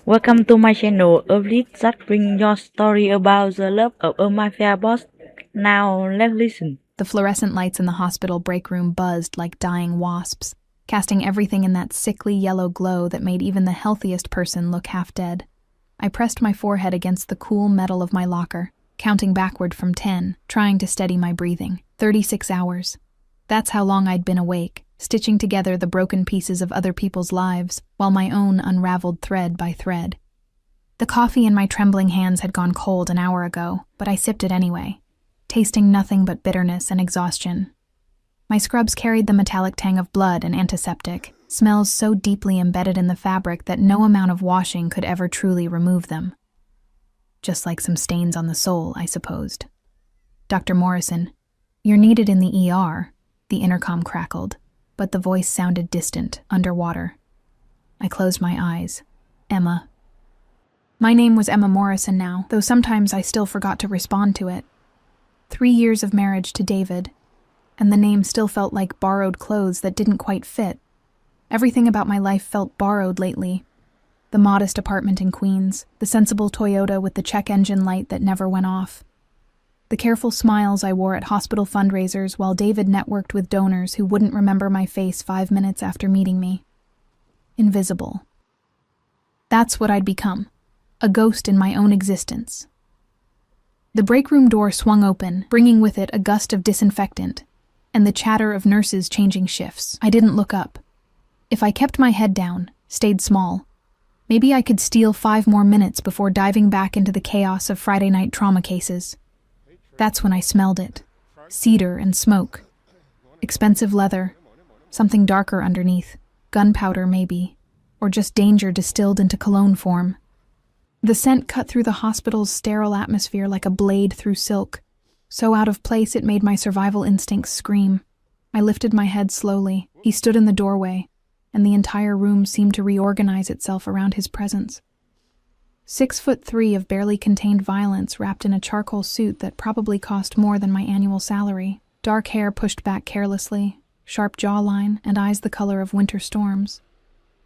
Welcome to my channel, a vlog that brings your story about the love of a mafia boss. Now let's listen. The fluorescent lights in the hospital break room buzzed like dying wasps, casting everything in that sickly yellow glow that made even the healthiest person look half dead. I pressed my forehead against the cool metal of my locker, counting backward from 10, trying to steady my breathing. 36 hours. That's how long I'd been awake, stitching together the broken pieces of other people's lives, while my own unraveled thread by thread. The coffee in my trembling hands had gone cold an hour ago, but I sipped it anyway, tasting nothing but bitterness and exhaustion. My scrubs carried the metallic tang of blood and antiseptic, smells so deeply embedded in the fabric that no amount of washing could ever truly remove them. Just like some stains on the soul, I supposed. "Dr. Morrison, you're needed in the ER," the intercom crackled, but the voice sounded distant, underwater. I closed my eyes. Emma. My name was Emma Morrison now, though sometimes I still forgot to respond to it. 3 years of marriage to David, and the name still felt like borrowed clothes that didn't quite fit. Everything about my life felt borrowed lately. The modest apartment in Queens, the sensible Toyota with the check engine light that never went off, the careful smiles I wore at hospital fundraisers while David networked with donors who wouldn't remember my face 5 minutes after meeting me. Invisible. That's what I'd become, a ghost in my own existence. The break room door swung open, bringing with it a gust of disinfectant, and the chatter of nurses changing shifts. I didn't look up. If I kept my head down, stayed small, maybe I could steal 5 more minutes before diving back into the chaos of Friday night trauma cases. That's when I smelled it. Cedar and smoke. Expensive leather. Something darker underneath. Gunpowder, maybe. Or just danger distilled into cologne form. The scent cut through the hospital's sterile atmosphere like a blade through silk. So out of place it made my survival instincts scream. I lifted my head slowly. He stood in the doorway, and the entire room seemed to reorganize itself around his presence. 6'3" of barely contained violence wrapped in a charcoal suit that probably cost more than my annual salary. Dark hair pushed back carelessly, sharp jawline, and eyes the color of winter storms.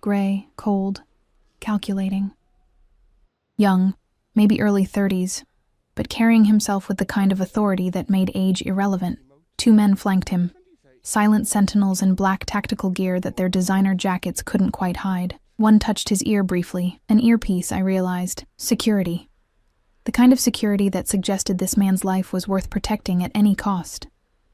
Gray, cold, calculating. Young, maybe early 30s, but carrying himself with the kind of authority that made age irrelevant. 2 men flanked him, silent sentinels in black tactical gear that their designer jackets couldn't quite hide. One touched his ear briefly, an earpiece, I realized. Security. The kind of security that suggested this man's life was worth protecting at any cost.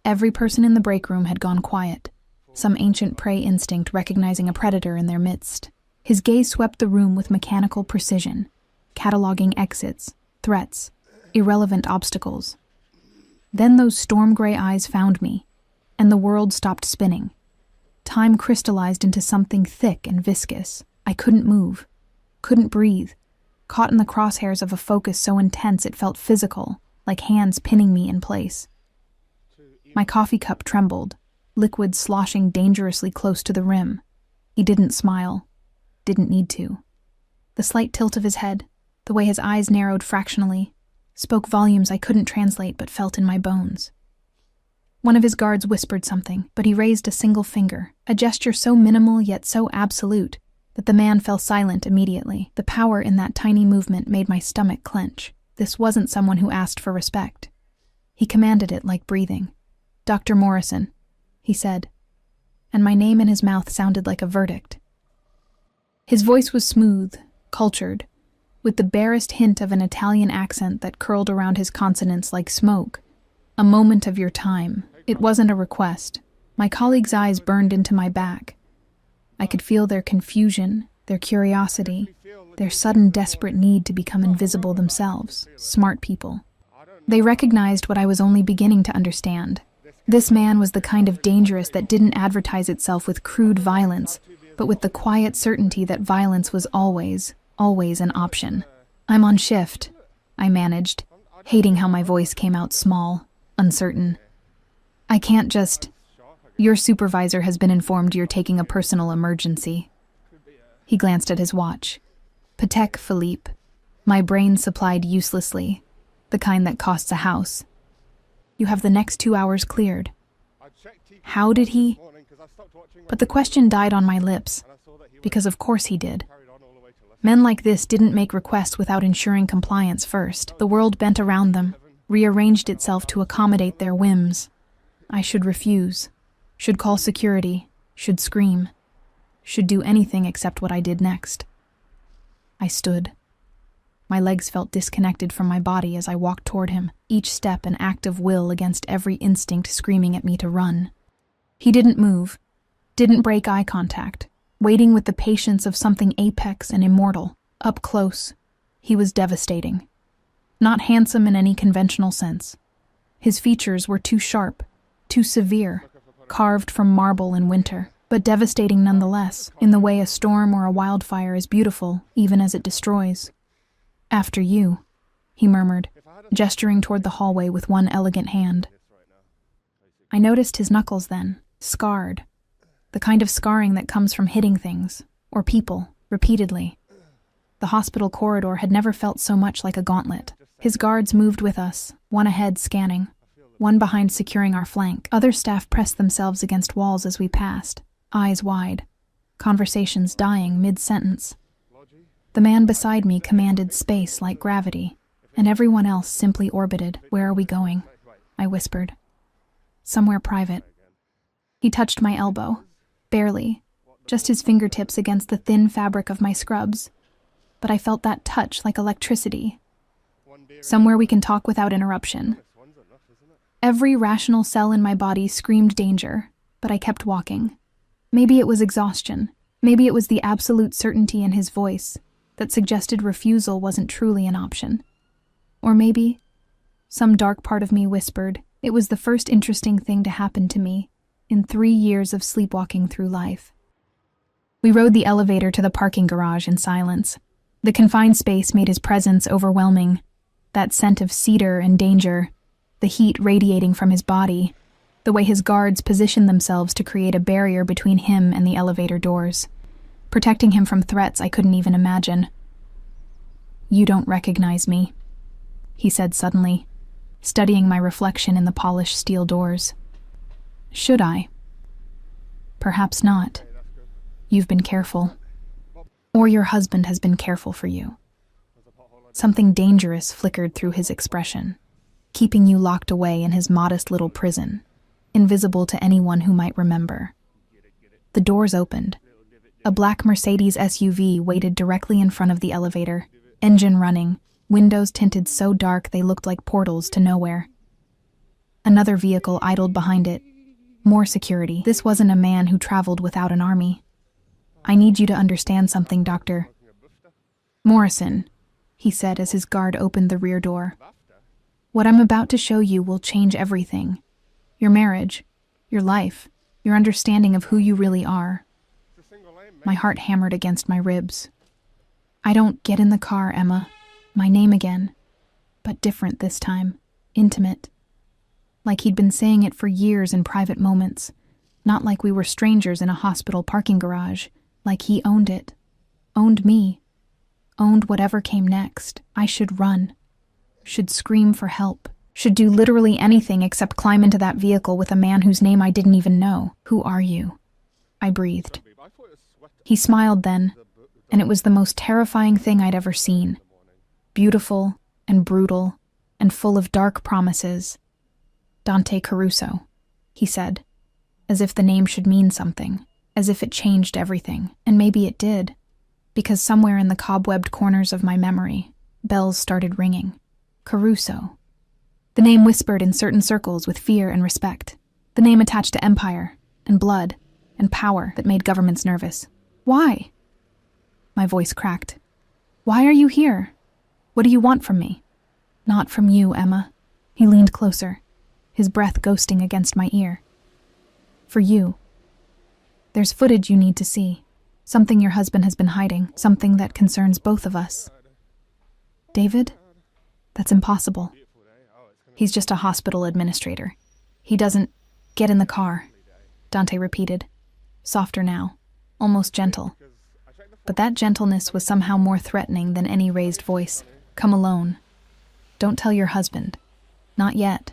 Every person in the break room had gone quiet, some ancient prey instinct recognizing a predator in their midst. His gaze swept the room with mechanical precision, cataloging exits, threats, irrelevant obstacles. Then those storm-gray eyes found me, and the world stopped spinning. Time crystallized into something thick and viscous. I couldn't move, couldn't breathe, caught in the crosshairs of a focus so intense it felt physical, like hands pinning me in place. My coffee cup trembled, liquid sloshing dangerously close to the rim. He didn't smile, didn't need to. The slight tilt of his head, the way his eyes narrowed fractionally, spoke volumes I couldn't translate but felt in my bones. One of his guards whispered something, but he raised a single finger, a gesture so minimal yet so absolute that the man fell silent immediately. The power in that tiny movement made my stomach clench. This wasn't someone who asked for respect. He commanded it like breathing. "Dr. Morrison," he said, and my name in his mouth sounded like a verdict. His voice was smooth, cultured, with the barest hint of an Italian accent that curled around his consonants like smoke. "A moment of your time." It wasn't a request. My colleagues' eyes burned into my back. I could feel their confusion, their curiosity, their sudden desperate need to become invisible themselves. Smart people. They recognized what I was only beginning to understand. This man was the kind of dangerous that didn't advertise itself with crude violence, but with the quiet certainty that violence was always an option. "I'm on shift," I managed, hating how my voice came out small, uncertain. "I can't just... Your supervisor has been informed you're taking a personal emergency." He glanced at his watch. Patek Philippe. My brain supplied uselessly, the kind that costs a house. "You have the next 2 hours cleared." How did he? But the question died on my lips, because of course he did. Men like this didn't make requests without ensuring compliance first. The world bent around them, rearranged itself to accommodate their whims. I should refuse, should call security, should scream, should do anything except what I did next. I stood. My legs felt disconnected from my body as I walked toward him, each step an act of will against every instinct screaming at me to run. He didn't move, didn't break eye contact, waiting with the patience of something apex and immortal. Up close, he was devastating. Not handsome in any conventional sense. His features were too sharp, too severe, carved from marble in winter, but devastating nonetheless, in the way a storm or a wildfire is beautiful, even as it destroys. "After you," he murmured, gesturing toward the hallway with one elegant hand. I noticed his knuckles then, scarred. The kind of scarring that comes from hitting things, or people, repeatedly. The hospital corridor had never felt so much like a gauntlet. His guards moved with us, one ahead scanning, one behind securing our flank. Other staff pressed themselves against walls as we passed, eyes wide, conversations dying mid-sentence. The man beside me commanded space like gravity, and everyone else simply orbited. "Where are we going?" I whispered. "Somewhere private." He touched my elbow, barely, just his fingertips against the thin fabric of my scrubs. But I felt that touch like electricity. "Somewhere we can talk without interruption." Every rational cell in my body screamed danger, but I kept walking. Maybe it was exhaustion. Maybe it was the absolute certainty in his voice that suggested refusal wasn't truly an option. Or maybe some dark part of me whispered it was the first interesting thing to happen to me in 3 years of sleepwalking through life. We rode the elevator to the parking garage in silence. The confined space made his presence overwhelming. That scent of cedar and danger, the heat radiating from his body, the way his guards positioned themselves to create a barrier between him and the elevator doors, protecting him from threats I couldn't even imagine. "You don't recognize me," he said suddenly, studying my reflection in the polished steel doors. "Should I?" "Perhaps not. You've been careful. Or your husband has been careful for you." Something dangerous flickered through his expression, keeping you locked away in his modest little prison, invisible to anyone who might remember. The doors opened. A black Mercedes SUV waited directly in front of the elevator, engine running, windows tinted so dark they looked like portals to nowhere. Another vehicle idled behind it. More security. This wasn't a man who traveled without an army. "I need you to understand something, Doctor." "Morrison," he said as his guard opened the rear door. "What I'm about to show you will change everything. Your marriage, your life, your understanding of who you really are." My heart hammered against my ribs. "I don't get in the car, Emma." My name again, but different this time, intimate. Like he'd been saying it for years in private moments, not like we were strangers in a hospital parking garage, like he owned it, owned me, owned whatever came next. I should run, should scream for help, should do literally anything except climb into that vehicle with a man whose name I didn't even know. "Who are you?" I breathed. He smiled then, and it was the most terrifying thing I'd ever seen. Beautiful and brutal and full of dark promises. "Dante Caruso," he said, as if the name should mean something, as if it changed everything. And maybe it did, because somewhere in the cobwebbed corners of my memory, bells started ringing. Caruso. The name whispered in certain circles with fear and respect. The name attached to empire and blood and power that made governments nervous. "Why?" My voice cracked. "Why are you here? What do you want from me?" "Not from you, Emma." He leaned closer, his breath ghosting against my ear. "For you. There's footage you need to see. Something your husband has been hiding. Something that concerns both of us." "David? That's impossible. He's just a hospital administrator. He doesn't—" "Get in the car," Dante repeated, softer now, almost gentle. But that gentleness was somehow more threatening than any raised voice. "Come alone. Don't tell your husband. Not yet.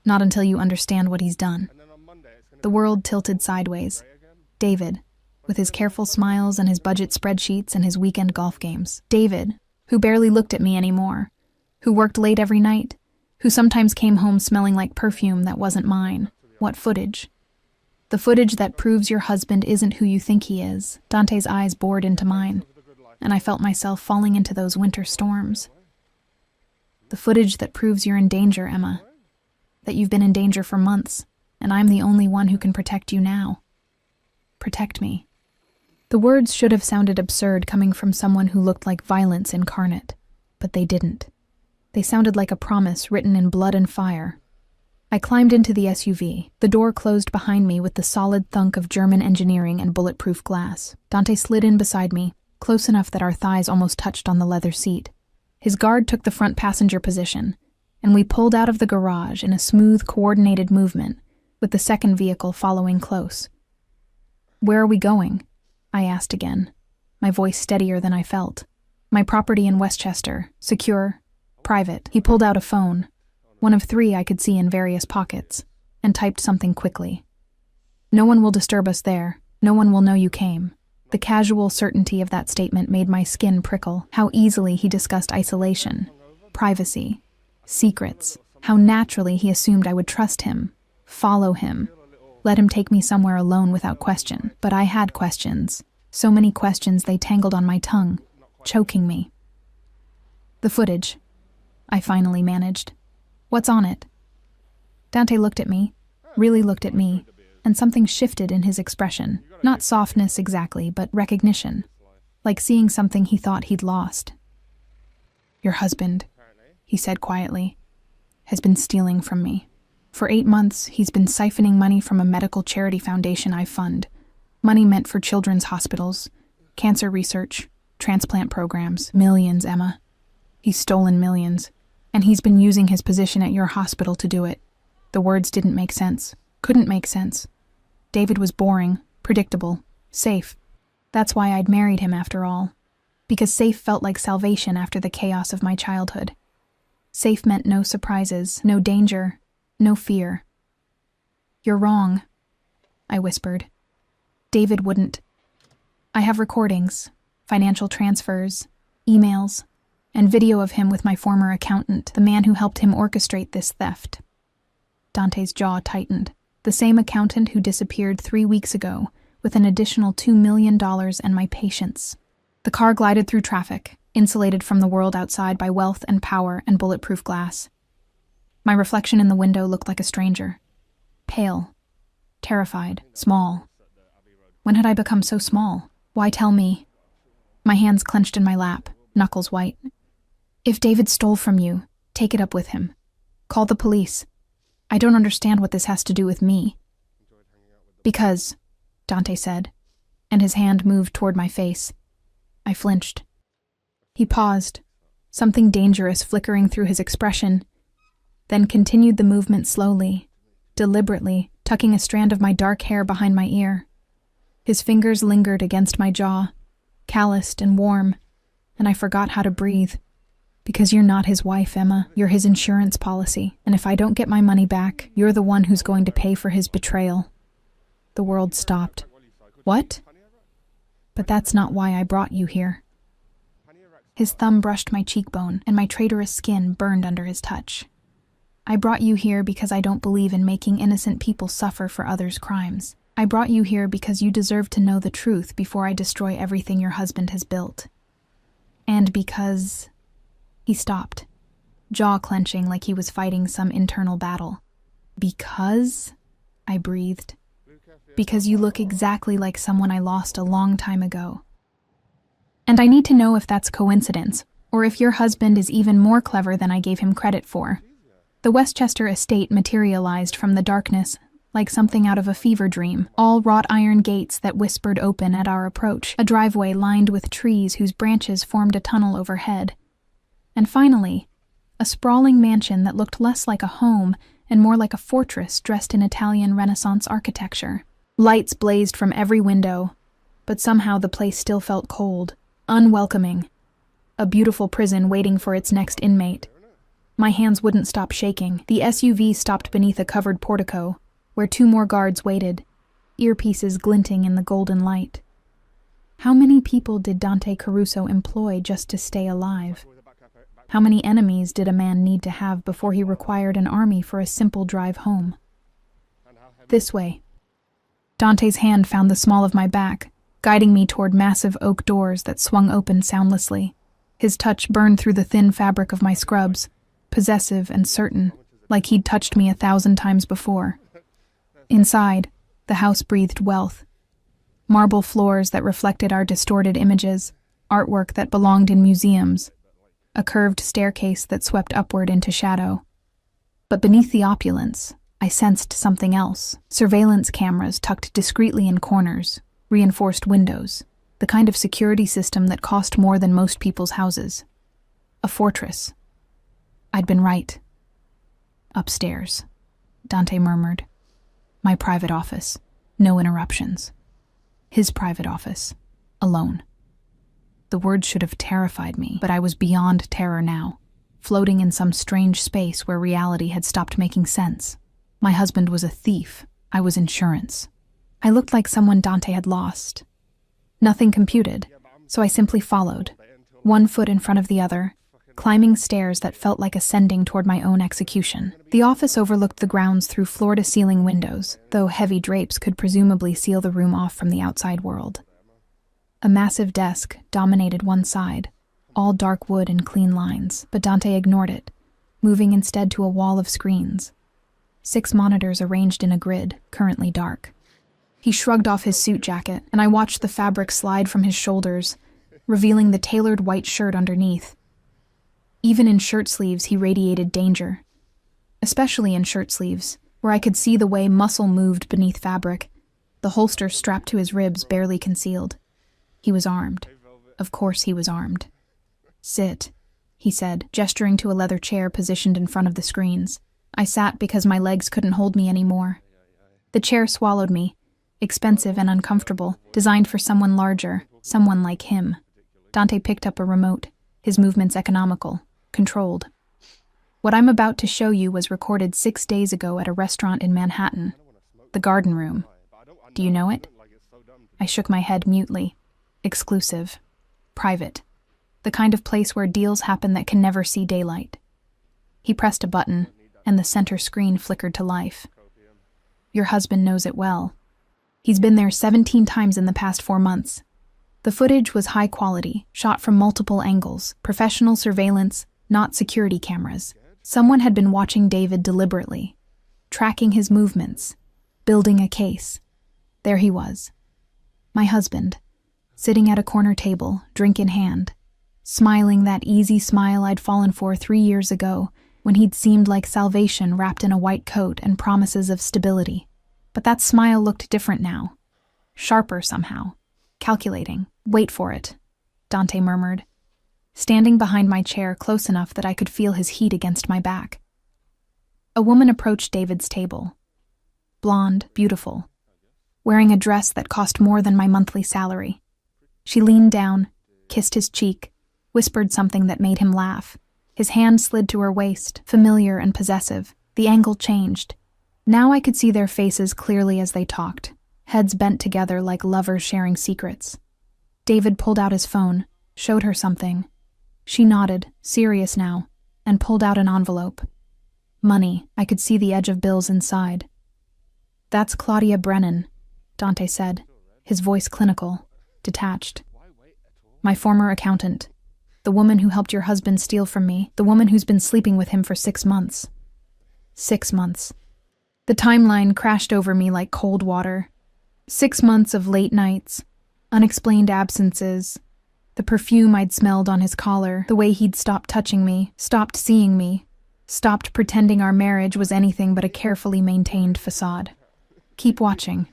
Not until you understand what he's done." The world tilted sideways. "David, with his careful smiles and his budget spreadsheets and his weekend golf games. David, who barely looked at me anymore, who worked late every night, who sometimes came home smelling like perfume that wasn't mine. What footage? The footage that proves your husband isn't who you think he is. Dante's eyes bored into mine, and I felt myself falling into those winter storms. The footage that proves you're in danger, Emma. That you've been in danger for months, and I'm the only one who can protect you now. Protect me. The words should have sounded absurd coming from someone who looked like violence incarnate, but they didn't. They sounded like a promise written in blood and fire. I climbed into the SUV. The door closed behind me with the solid thunk of German engineering and bulletproof glass. Dante slid in beside me, close enough that our thighs almost touched on the leather seat. His guard took the front passenger position, and we pulled out of the garage in a smooth, coordinated movement, with the second vehicle following close. "Where are we going?" I asked again, my voice steadier than I felt. "My property in Westchester, secure, private." He pulled out a phone, one of 3 I could see in various pockets, and typed something quickly. "No one will disturb us there. No one will know you came." The casual certainty of that statement made my skin prickle. How easily he discussed isolation, privacy, secrets. How naturally he assumed I would trust him, follow him, let him take me somewhere alone without question. But I had questions. So many questions they tangled on my tongue, choking me. "The footage," I finally managed. "What's on it?" Dante looked at me, really looked at me, and something shifted in his expression. Not softness exactly, but recognition. Like seeing something he thought he'd lost. "Your husband," he said quietly, "has been stealing from me. For 8 months, he's been siphoning money from a medical charity foundation I fund. Money meant for children's hospitals, cancer research, transplant programs. Millions, Emma. He's stolen millions. And he's been using his position at your hospital to do it." The words didn't make sense. Couldn't make sense. David was boring, predictable, safe. That's why I'd married him after all. Because safe felt like salvation after the chaos of my childhood. Safe meant no surprises, no danger, no fear. "You're wrong," I whispered. David wouldn't. "I have recordings, financial transfers, emails, and video of him with my former accountant, the man who helped him orchestrate this theft." Dante's jaw tightened. The same accountant who disappeared 3 weeks ago, with an additional $2 million and my patience. The car glided through traffic, insulated from the world outside by wealth and power and bulletproof glass. My reflection in the window looked like a stranger. Pale, terrified, small. When had I become so small? Why tell me? My hands clenched in my lap, knuckles white. "If David stole from you, take it up with him. Call the police. I don't understand what this has to do with me." "Because," Dante said, and his hand moved toward my face. I flinched. He paused, something dangerous flickering through his expression, then continued the movement slowly, deliberately, tucking a strand of my dark hair behind my ear. His fingers lingered against my jaw, calloused and warm, and I forgot how to breathe. "Because you're not his wife, Emma. You're his insurance policy, and if I don't get my money back, you're the one who's going to pay for his betrayal." The world stopped. "What?" "But that's not why I brought you here." His thumb brushed my cheekbone, and my traitorous skin burned under his touch. "I brought you here because I don't believe in making innocent people suffer for others' crimes. I brought you here because you deserve to know the truth before I destroy everything your husband has built. And because..." He stopped, jaw clenching like he was fighting some internal battle. "Because?" I breathed. "Because you look exactly like someone I lost a long time ago. And I need to know if that's coincidence, or if your husband is even more clever than I gave him credit for." The Westchester estate materialized from the darkness like something out of a fever dream. All wrought iron gates that whispered open at our approach, a driveway lined with trees whose branches formed a tunnel overhead. And finally, a sprawling mansion that looked less like a home and more like a fortress dressed in Italian Renaissance architecture. Lights blazed from every window, but somehow the place still felt cold, unwelcoming. A beautiful prison waiting for its next inmate. My hands wouldn't stop shaking. The SUV stopped beneath a covered portico, where 2 more guards waited, earpieces glinting in the golden light. How many people did Dante Caruso employ just to stay alive? How many enemies did a man need to have before he required an army for a simple drive home? This way. Dante's hand found the small of my back, guiding me toward massive oak doors that swung open soundlessly. His touch burned through the thin fabric of my scrubs, possessive and certain, like he'd touched me 1,000 times before. Inside, the house breathed wealth. Marble floors that reflected our distorted images, artwork that belonged in museums, a curved staircase that swept upward into shadow. But beneath the opulence, I sensed something else. Surveillance cameras tucked discreetly in corners, reinforced windows, the kind of security system that cost more than most people's houses. A fortress. I'd been right. Upstairs, Dante murmured. My private office. No interruptions. His private office. Alone. The words should have terrified me, but I was beyond terror now, floating in some strange space where reality had stopped making sense. My husband was a thief. I was insurance. I looked like someone Dante had lost. Nothing computed, so I simply followed, one foot in front of the other, climbing stairs that felt like ascending toward my own execution. The office overlooked the grounds through floor-to-ceiling windows, though heavy drapes could presumably seal the room off from the outside world. A massive desk dominated one side, all dark wood and clean lines, but Dante ignored it, moving instead to a wall of screens. 6 monitors arranged in a grid, currently dark. He shrugged off his suit jacket, and I watched the fabric slide from his shoulders, revealing the tailored white shirt underneath. Even in shirt sleeves, he radiated danger. Especially in shirt sleeves, where I could see the way muscle moved beneath fabric, the holster strapped to his ribs barely concealed. He was armed. Of course he was armed. Sit, he said, gesturing to a leather chair positioned in front of the screens. I sat because my legs couldn't hold me anymore. The chair swallowed me, expensive and uncomfortable, designed for someone larger, someone like him. Dante picked up a remote, his movements economical, controlled. What I'm about to show you was recorded 6 days ago at a restaurant in Manhattan, the Garden Room. Do you know it? I shook my head mutely. Exclusive. Private. The kind of place where deals happen that can never see daylight. He pressed a button, and the center screen flickered to life. Your husband knows it well. He's been there 17 times in the past 4 months. The footage was high quality, shot from multiple angles, professional surveillance, not security cameras. Someone had been watching David deliberately, tracking his movements, building a case. There he was. My husband, sitting at a corner table, drink in hand, smiling that easy smile I'd fallen for 3 years ago, when he'd seemed like salvation wrapped in a white coat and promises of stability. But that smile looked different now. Sharper somehow. Calculating. Wait for it, Dante murmured, standing behind my chair close enough that I could feel his heat against my back. A woman approached David's table. Blonde, beautiful, wearing a dress that cost more than my monthly salary. She leaned down, kissed his cheek, whispered something that made him laugh. His hand slid to her waist, familiar and possessive. The angle changed. Now I could see their faces clearly as they talked, heads bent together like lovers sharing secrets. David pulled out his phone, showed her something. She nodded, serious now, and pulled out an envelope. Money. I could see the edge of bills inside. That's Claudia Brennan, Dante said, his voice clinical, detached. My former accountant. The woman who helped your husband steal from me, the woman who's been sleeping with him for 6 months. 6 months. The timeline crashed over me like cold water. 6 months of late nights, unexplained absences, the perfume I'd smelled on his collar, the way he'd stopped touching me, stopped seeing me, stopped pretending our marriage was anything but a carefully maintained facade. Keep watching.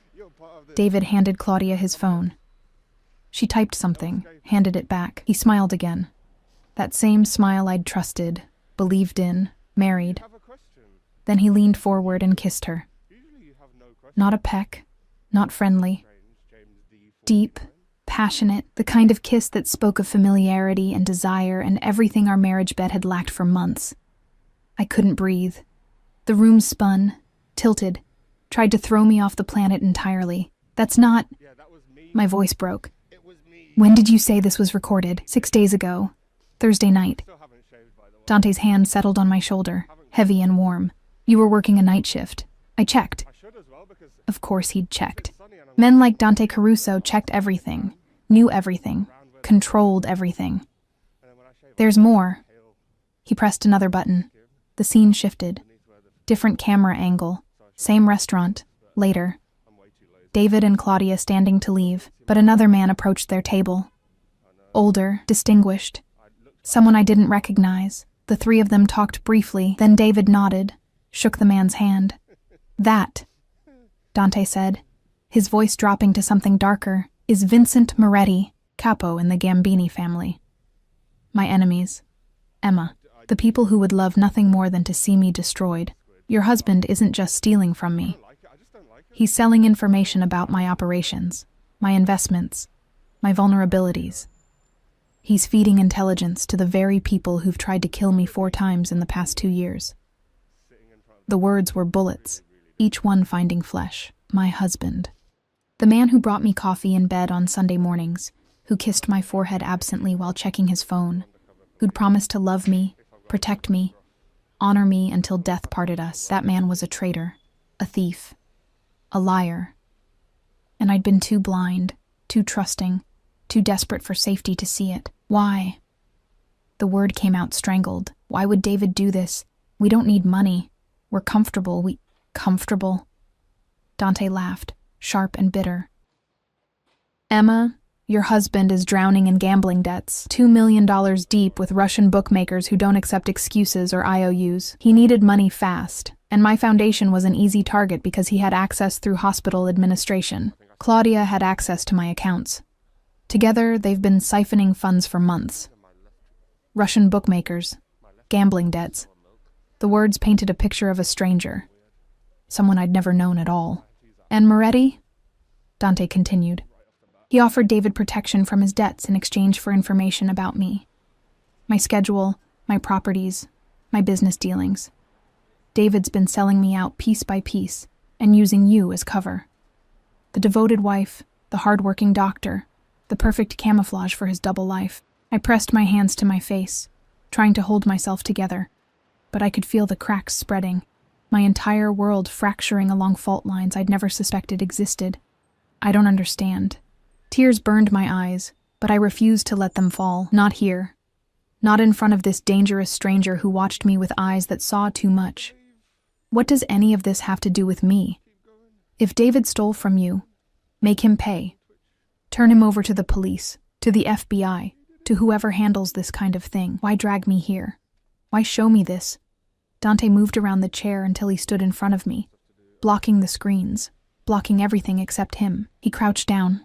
David handed Claudia his phone. She typed something, handed it back. He smiled again. That same smile I'd trusted, believed in, married. Then he leaned forward and kissed her. Not a peck, not friendly. Deep, passionate, the kind of kiss that spoke of familiarity and desire and everything our marriage bed had lacked for months. I couldn't breathe. The room spun, tilted, tried to throw me off the planet entirely. That's not... My voice broke. When did you say this was recorded? 6 days ago. Thursday night. Dante's hand settled on my shoulder, heavy and warm. You were working a night shift. I checked. Of course he'd checked. Men like Dante Caruso checked everything, knew everything, controlled everything. There's more. He pressed another button. The scene shifted. Different camera angle. Same restaurant. Later. David and Claudia standing to leave, but another man approached their table. Older, distinguished. Someone I didn't recognize. The three of them talked briefly, then David nodded, shook the man's hand. That, Dante said, his voice dropping to something darker, is Vincent Moretti, capo in the Gambini family. My enemies. Emma. The people who would love nothing more than to see me destroyed. Your husband isn't just stealing from me. He's selling information about my operations, my investments, my vulnerabilities. He's feeding intelligence to the very people who've tried to kill me 4 times in the past 2 years. The words were bullets, each one finding flesh. My husband. The man who brought me coffee in bed on Sunday mornings, who kissed my forehead absently while checking his phone, who'd promised to love me, protect me, honor me until death parted us. That man was a traitor, a thief, a liar. And I'd been too blind, too trusting, too desperate for safety to see it. Why? The word came out strangled. Why would David do this? We don't need money. We're comfortable. Comfortable? Dante laughed, sharp and bitter. Emma, your husband is drowning in gambling debts, $2 million deep with Russian bookmakers who don't accept excuses or IOUs. He needed money fast, and my foundation was an easy target because he had access through hospital administration. Claudia had access to my accounts. Together, they've been siphoning funds for months. Russian bookmakers, gambling debts. The words painted a picture of a stranger, someone I'd never known at all. And Moretti? Dante continued. He offered David protection from his debts in exchange for information about me. My schedule, my properties, my business dealings. David's been selling me out piece by piece and using you as cover. The devoted wife, the hard-working doctor, the perfect camouflage for his double life. I pressed my hands to my face, trying to hold myself together, but I could feel the cracks spreading, my entire world fracturing along fault lines I'd never suspected existed. I don't understand. Tears burned my eyes, but I refused to let them fall. Not here. Not in front of this dangerous stranger who watched me with eyes that saw too much. What does any of this have to do with me? If David stole from you, make him pay. Turn him over to the police, to the FBI, to whoever handles this kind of thing. Why drag me here? Why show me this? Dante moved around the chair until he stood in front of me, blocking the screens, blocking everything except him. He crouched down,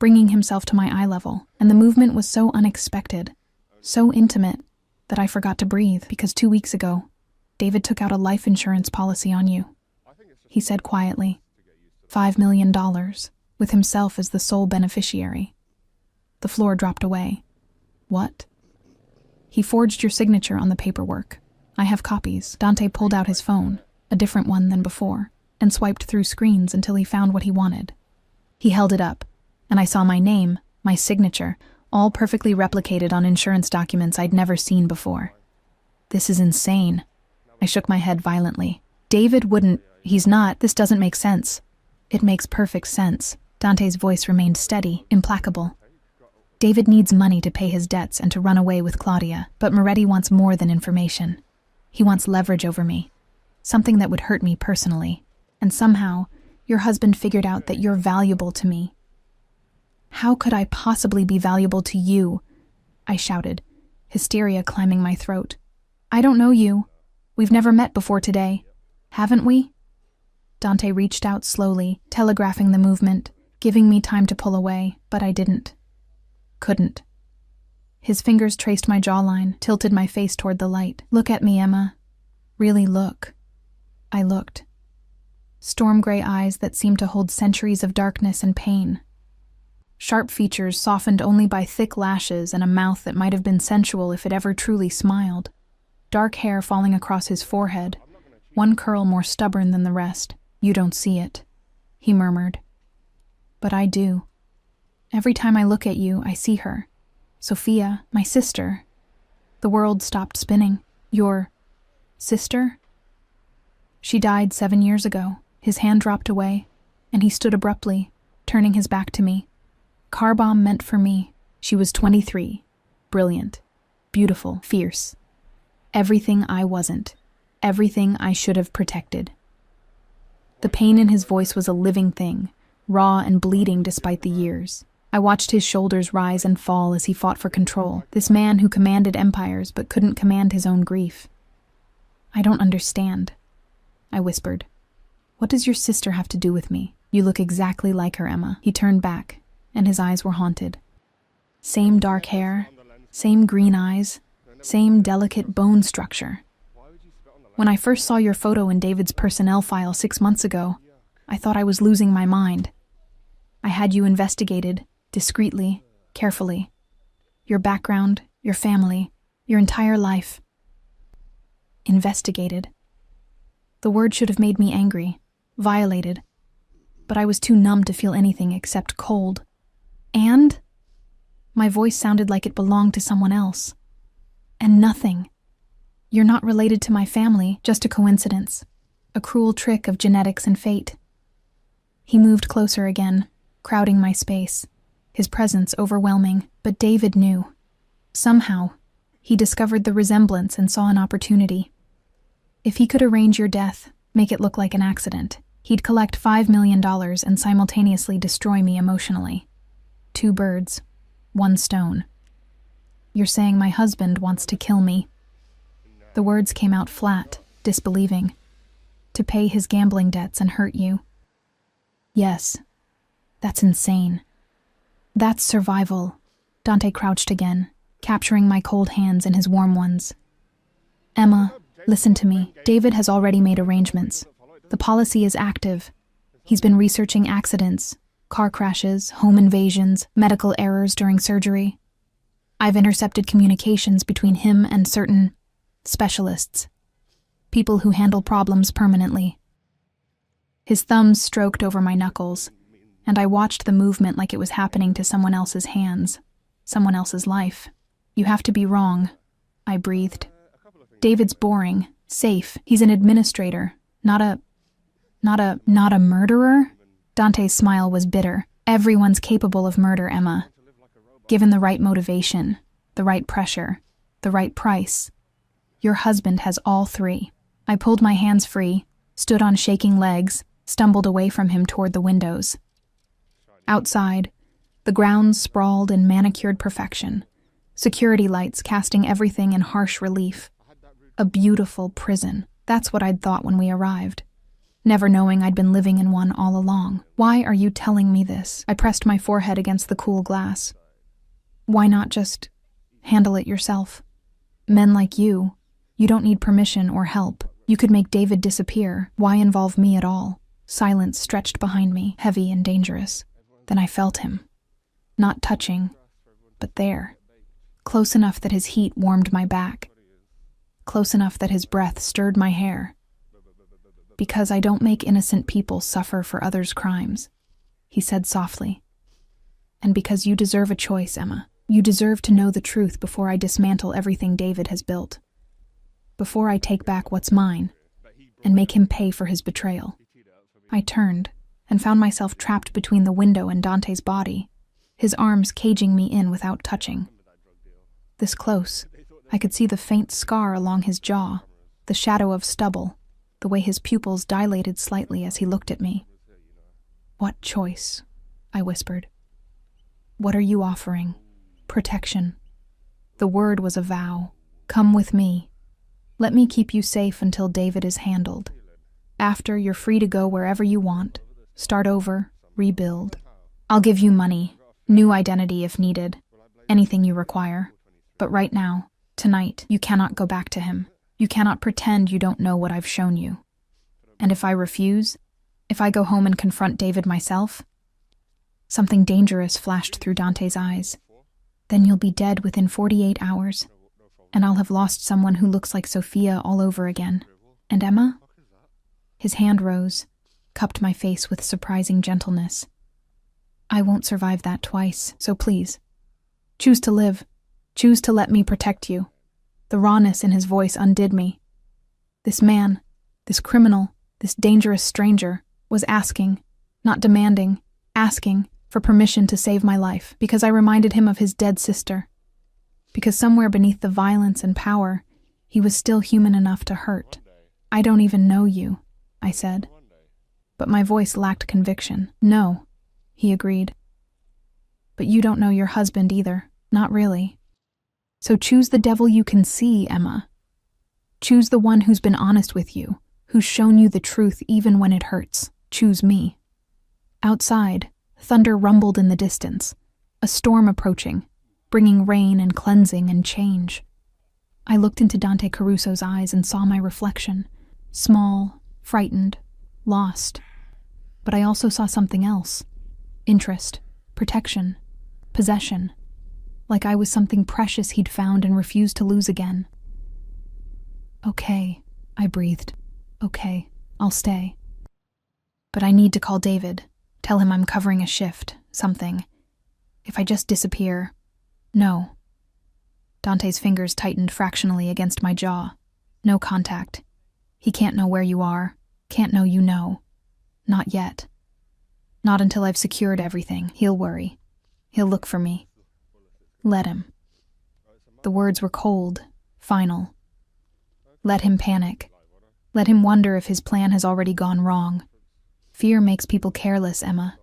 bringing himself to my eye level, and the movement was so unexpected, so intimate, that I forgot to breathe because 2 weeks ago, David took out a life insurance policy on you. He said quietly, $5 million, with himself as the sole beneficiary. The floor dropped away. What? He forged your signature on the paperwork. I have copies. Dante pulled out his phone, a different one than before, and swiped through screens until he found what he wanted. He held it up, and I saw my name, my signature, all perfectly replicated on insurance documents I'd never seen before. This is insane. I shook my head violently. David wouldn't. He's not. This doesn't make sense. It makes perfect sense. Dante's voice remained steady, implacable. David needs money to pay his debts and to run away with Claudia, but Moretti wants more than information. He wants leverage over me, something that would hurt me personally. And somehow, your husband figured out that you're valuable to me. How could I possibly be valuable to you? I shouted, hysteria climbing my throat. I don't know you. We've never met before today. Haven't we? Dante reached out slowly, telegraphing the movement, giving me time to pull away, but I didn't. Couldn't. His fingers traced my jawline, tilted my face toward the light. Look at me, Emma. Really look. I looked. Storm gray eyes that seemed to hold centuries of darkness and pain. Sharp features softened only by thick lashes and a mouth that might have been sensual if it ever truly smiled. Dark hair falling across his forehead, one curl more stubborn than the rest. You don't see it, he murmured. But I do. Every time I look at you, I see her. Sophia, my sister. The world stopped spinning. Your sister? She died 7 years ago. His hand dropped away, and he stood abruptly, turning his back to me. Car bomb meant for me. She was 23. Brilliant. Beautiful. Fierce. Everything I wasn't. Everything I should have protected. The pain in his voice was a living thing, raw and bleeding despite the years. I watched his shoulders rise and fall as he fought for control, this man who commanded empires but couldn't command his own grief. I don't understand, I whispered. What does your sister have to do with me? You look exactly like her, Emma. He turned back, and his eyes were haunted. Same dark hair, same green eyes, same delicate bone structure. When I first saw your photo in David's personnel file 6 months ago, I thought I was losing my mind. I had you investigated, discreetly, carefully. Your background, your family, your entire life. Investigated. The word should have made me angry, violated, but I was too numb to feel anything except cold. And my voice sounded like it belonged to someone else. And nothing. You're not related to my family, just a coincidence. A cruel trick of genetics and fate. He moved closer again, crowding my space, his presence overwhelming, but David knew. Somehow, he discovered the resemblance and saw an opportunity. If he could arrange your death, make it look like an accident, he'd collect $5 million and simultaneously destroy me emotionally. 2 birds, 1 stone. You're saying my husband wants to kill me. The words came out flat, disbelieving. To pay his gambling debts and hurt you. Yes, that's insane. That's survival. Dante crouched again, capturing my cold hands in his warm ones. Emma, listen to me. David has already made arrangements. The policy is active. He's been researching accidents, car crashes, home invasions, medical errors during surgery. I've intercepted communications between him and certain specialists, people who handle problems permanently. His thumbs stroked over my knuckles, and I watched the movement like it was happening to someone else's hands, someone else's life. You have to be wrong, I breathed. David's boring, safe. He's an administrator, not a murderer? Dante's smile was bitter. Everyone's capable of murder, Emma. Given the right motivation, the right pressure, the right price. Your husband has all 3. I pulled my hands free, stood on shaking legs, stumbled away from him toward the windows. Outside, the grounds sprawled in manicured perfection, security lights casting everything in harsh relief. A beautiful prison. That's what I'd thought when we arrived, never knowing I'd been living in one all along. Why are you telling me this? I pressed my forehead against the cool glass. Why not just handle it yourself? Men like you don't need permission or help. You could make David disappear. Why involve me at all? Silence stretched behind me, heavy and dangerous. Then I felt him. Not touching, but there. Close enough that his heat warmed my back. Close enough that his breath stirred my hair. Because I don't make innocent people suffer for others' crimes, he said softly. And because you deserve a choice, Emma. You deserve to know the truth before I dismantle everything David has built. Before I take back what's mine, and make him pay for his betrayal. I turned, and found myself trapped between the window and Dante's body, his arms caging me in without touching. This close, I could see the faint scar along his jaw, the shadow of stubble, the way his pupils dilated slightly as he looked at me. What choice? I whispered. What are you offering? Protection. The word was a vow. Come with me. Let me keep you safe until David is handled. After, you're free to go wherever you want. Start over, rebuild. I'll give you money, new identity if needed, anything you require. But right now, tonight, you cannot go back to him. You cannot pretend you don't know what I've shown you. And if I refuse, if I go home and confront David myself, something dangerous flashed through Dante's eyes. Then you'll be dead within 48 hours, and I'll have lost someone who looks like Sophia all over again. And Emma? His hand rose, cupped my face with surprising gentleness. I won't survive that twice, so please. Choose to live. Choose to let me protect you. The rawness in his voice undid me. This man, this criminal, this dangerous stranger, was asking, not demanding, asking for permission to save my life, because I reminded him of his dead sister. Because somewhere beneath the violence and power, he was still human enough to hurt. I don't even know you, I said. But my voice lacked conviction. No, he agreed. But you don't know your husband either, not really. So choose the devil you can see, Emma. Choose the one who's been honest with you, who's shown you the truth even when it hurts. Choose me. Outside, thunder rumbled in the distance, a storm approaching, bringing rain and cleansing and change. I looked into Dante Caruso's eyes and saw my reflection, small, frightened, lost. But I also saw something else. Interest, protection, possession. Like I was something precious he'd found and refused to lose again. Okay, I breathed. Okay, I'll stay. But I need to call David, tell him I'm covering a shift, something. If I just disappear. No. Dante's fingers tightened fractionally against my jaw. No contact. He can't know where you are, can't know you know. Not yet. Not until I've secured everything. He'll worry. He'll look for me. Let him. The words were cold, final. Let him panic. Let him wonder if his plan has already gone wrong. Fear makes people careless, Emma.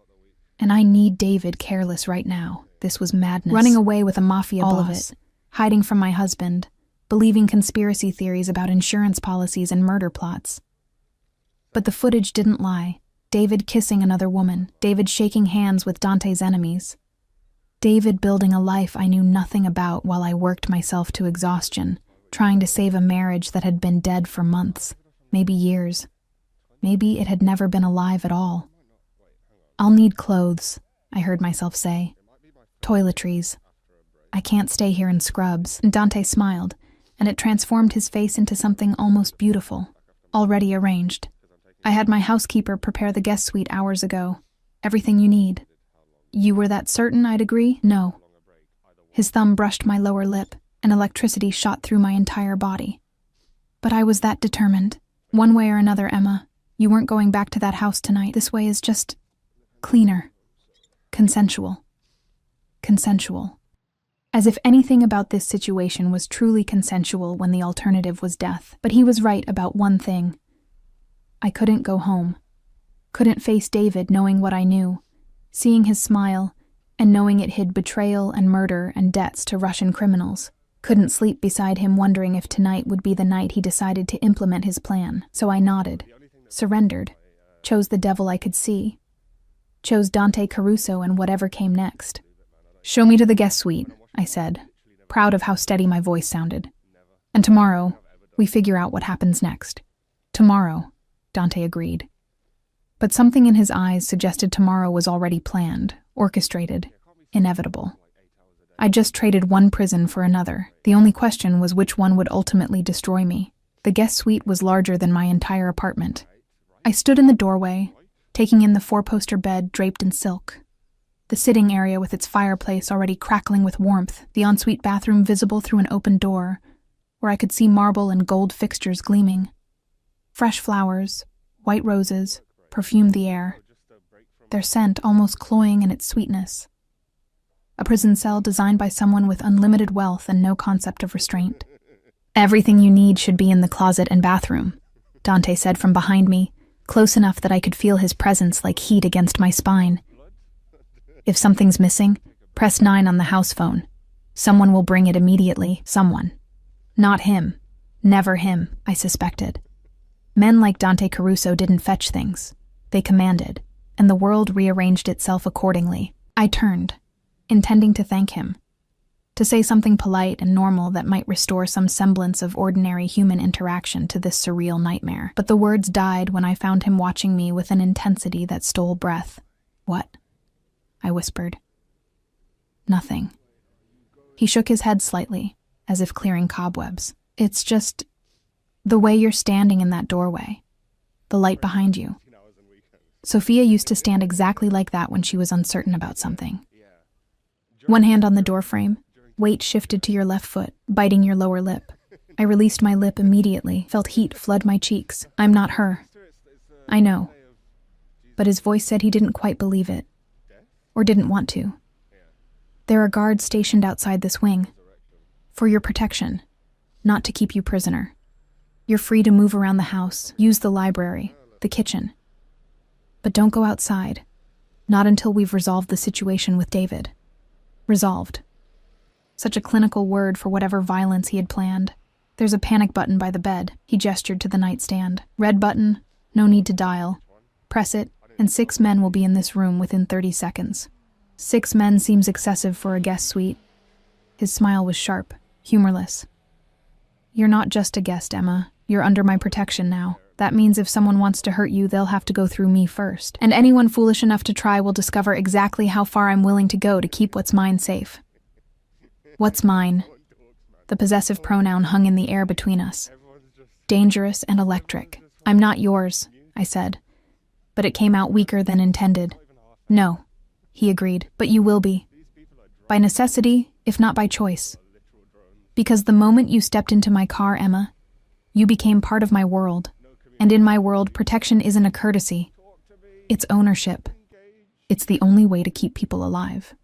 And I need David careless right now. This was madness. Running away with a mafia boss. All of it. Hiding from my husband. Believing conspiracy theories about insurance policies and murder plots. But the footage didn't lie. David kissing another woman. David shaking hands with Dante's enemies. David building a life I knew nothing about while I worked myself to exhaustion, trying to save a marriage that had been dead for months, maybe years. Maybe it had never been alive at all. I'll need clothes, I heard myself say. Toiletries. I can't stay here in scrubs. And Dante smiled, and it transformed his face into something almost beautiful, already arranged. I had my housekeeper prepare the guest suite hours ago. Everything you need. You were that certain I'd agree? No. His thumb brushed my lower lip, and electricity shot through my entire body. But I was that determined. One way or another, Emma, you weren't going back to that house tonight. This way is just cleaner. Consensual. Consensual. As if anything about this situation was truly consensual when the alternative was death. But he was right about one thing. I couldn't go home. Couldn't face David knowing what I knew. Seeing his smile, and knowing it hid betrayal and murder and debts to Russian criminals. Couldn't sleep beside him wondering if tonight would be the night he decided to implement his plan. So I nodded, surrendered, chose the devil I could see. Chose Dante Caruso and whatever came next. Show me to the guest suite, I said, proud of how steady my voice sounded. And tomorrow, we figure out what happens next. Tomorrow, Dante agreed. But something in his eyes suggested tomorrow was already planned, orchestrated, inevitable. I just traded one prison for another. The only question was which one would ultimately destroy me. The guest suite was larger than my entire apartment. I stood in the doorway, taking in the four-poster bed draped in silk. The sitting area with its fireplace already crackling with warmth, the ensuite bathroom visible through an open door, where I could see marble and gold fixtures gleaming. Fresh flowers, white roses, perfumed the air, their scent almost cloying in its sweetness. A prison cell designed by someone with unlimited wealth and no concept of restraint. Everything you need should be in the closet and bathroom, Dante said from behind me, close enough that I could feel his presence like heat against my spine. If something's missing, press 9 on the house phone. Someone will bring it immediately. Someone. Not him. Never him, I suspected. Men like Dante Caruso didn't fetch things. They commanded, and the world rearranged itself accordingly. I turned, intending to thank him, to say something polite and normal that might restore some semblance of ordinary human interaction to this surreal nightmare. But the words died when I found him watching me with an intensity that stole breath. What? I whispered. Nothing. He shook his head slightly, as if clearing cobwebs. It's just the way you're standing in that doorway. The light behind you. Sophia used to stand exactly like that when she was uncertain about something. One hand on the doorframe, weight shifted to your left foot, biting your lower lip. I released my lip immediately, felt heat flood my cheeks. I'm not her. I know. But his voice said he didn't quite believe it. Or didn't want to. There are guards stationed outside this wing. For your protection. Not to keep you prisoner. You're free to move around the house, use the library, the kitchen. But don't go outside. Not until we've resolved the situation with David. Resolved. Such a clinical word for whatever violence he had planned. There's a panic button by the bed. He gestured to the nightstand. Red button, no need to dial. Press it, and 6 men will be in this room within 30 seconds. 6 men seems excessive for a guest suite. His smile was sharp, humorless. You're not just a guest, Emma. You're under my protection now. That means if someone wants to hurt you, they'll have to go through me first. And anyone foolish enough to try will discover exactly how far I'm willing to go to keep what's mine safe. What's mine? The possessive pronoun hung in the air between us. Dangerous and electric. I'm not yours, I said. But it came out weaker than intended. No, he agreed, but you will be. By necessity, if not by choice. Because the moment you stepped into my car, Emma, you became part of my world. And in my world, protection isn't a courtesy. It's ownership. It's the only way to keep people alive.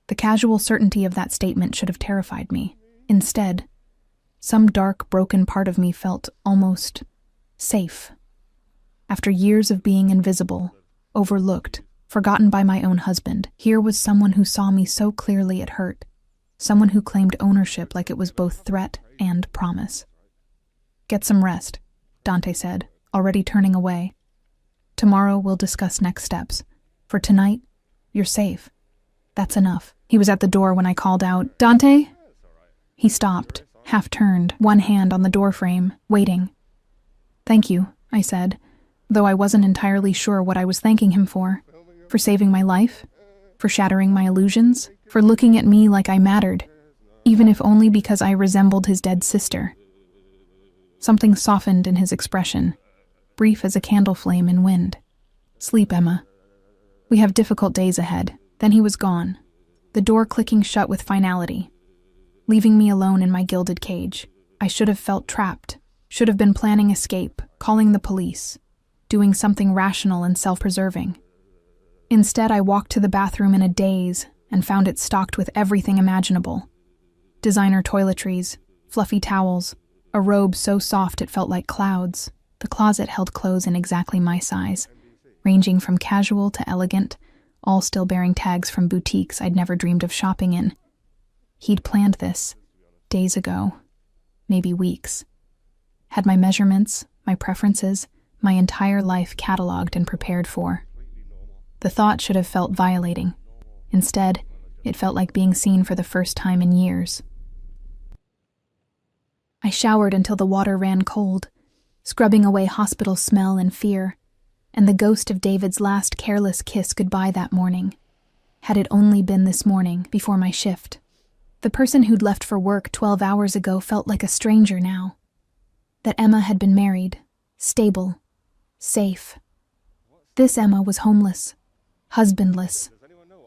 The casual certainty of that statement should have terrified me. Instead, some dark, broken part of me felt almost safe. After years of being invisible, overlooked, forgotten by my own husband, here was someone who saw me so clearly it hurt. Someone who claimed ownership like it was both threat and promise. Get some rest, Dante said, already turning away. Tomorrow we'll discuss next steps. For tonight, you're safe. That's enough. He was at the door when I called out, Dante? He stopped, half-turned, one hand on the doorframe, waiting. Thank you, I said, though I wasn't entirely sure what I was thanking him for. For saving my life? For shattering my illusions? For looking at me like I mattered, even if only because I resembled his dead sister. Something softened in his expression, brief as a candle flame in wind. Sleep, Emma. We have difficult days ahead. Then he was gone, the door clicking shut with finality, leaving me alone in my gilded cage. I should have felt trapped, should have been planning escape, calling the police, doing something rational and self-preserving. Instead, I walked to the bathroom in a daze and found it stocked with everything imaginable. Designer toiletries, fluffy towels, a robe so soft it felt like clouds. The closet held clothes in exactly my size, ranging from casual to elegant, all still bearing tags from boutiques I'd never dreamed of shopping in. He'd planned this, days ago, maybe weeks. Had my measurements, my preferences, my entire life cataloged and prepared for. The thought should have felt violating. Instead, it felt like being seen for the first time in years. I showered until the water ran cold, scrubbing away hospital smell and fear, and the ghost of David's last careless kiss goodbye that morning. Had it only been this morning, before my shift. The person who'd left for work 12 hours ago felt like a stranger now. That Emma had been married, stable, safe. This Emma was homeless, husbandless,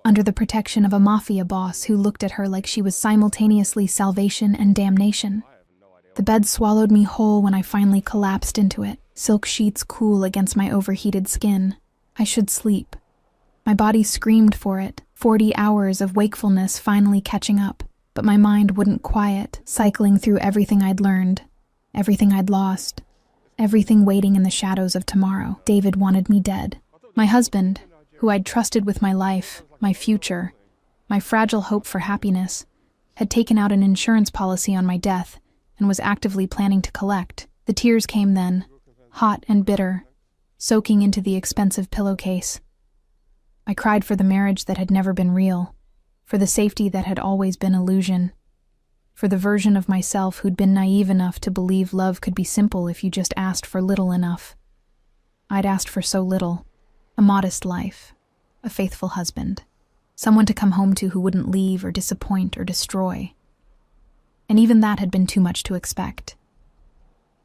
under the protection of a mafia boss who looked at her like she was simultaneously salvation and damnation. The bed swallowed me whole when I finally collapsed into it, silk sheets cool against my overheated skin. I should sleep. My body screamed for it, 40 hours of wakefulness finally catching up, but my mind wouldn't quiet, cycling through everything I'd learned, everything I'd lost, everything waiting in the shadows of tomorrow. David wanted me dead. My husband, who I'd trusted with my life, my future, my fragile hope for happiness, had taken out an insurance policy on my death and was actively planning to collect. The tears came then, hot and bitter, soaking into the expensive pillowcase. I cried for the marriage that had never been real, for the safety that had always been illusion, for the version of myself who'd been naive enough to believe love could be simple if you just asked for little enough. I'd asked for so little, a modest life, a faithful husband, someone to come home to who wouldn't leave or disappoint or destroy. And even that had been too much to expect.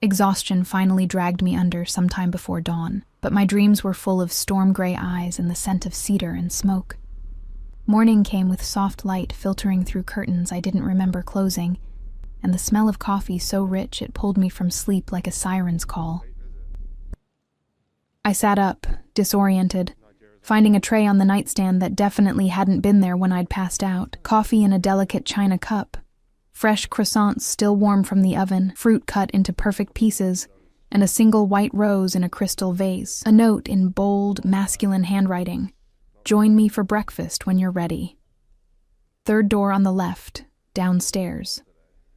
Exhaustion finally dragged me under sometime before dawn. but my dreams were full of storm-gray eyes and the scent of cedar and smoke. Morning came with soft light filtering through curtains I didn't remember closing, and the smell of coffee so rich it pulled me from sleep like a siren's call. I sat up, disoriented, finding a tray on the nightstand that definitely hadn't been there when I'd passed out, coffee in a delicate china cup, fresh croissants still warm from the oven, fruit cut into perfect pieces, and a single white rose in a crystal vase, a note in bold, masculine handwriting. Join me for breakfast when you're ready. Third door on the left, downstairs.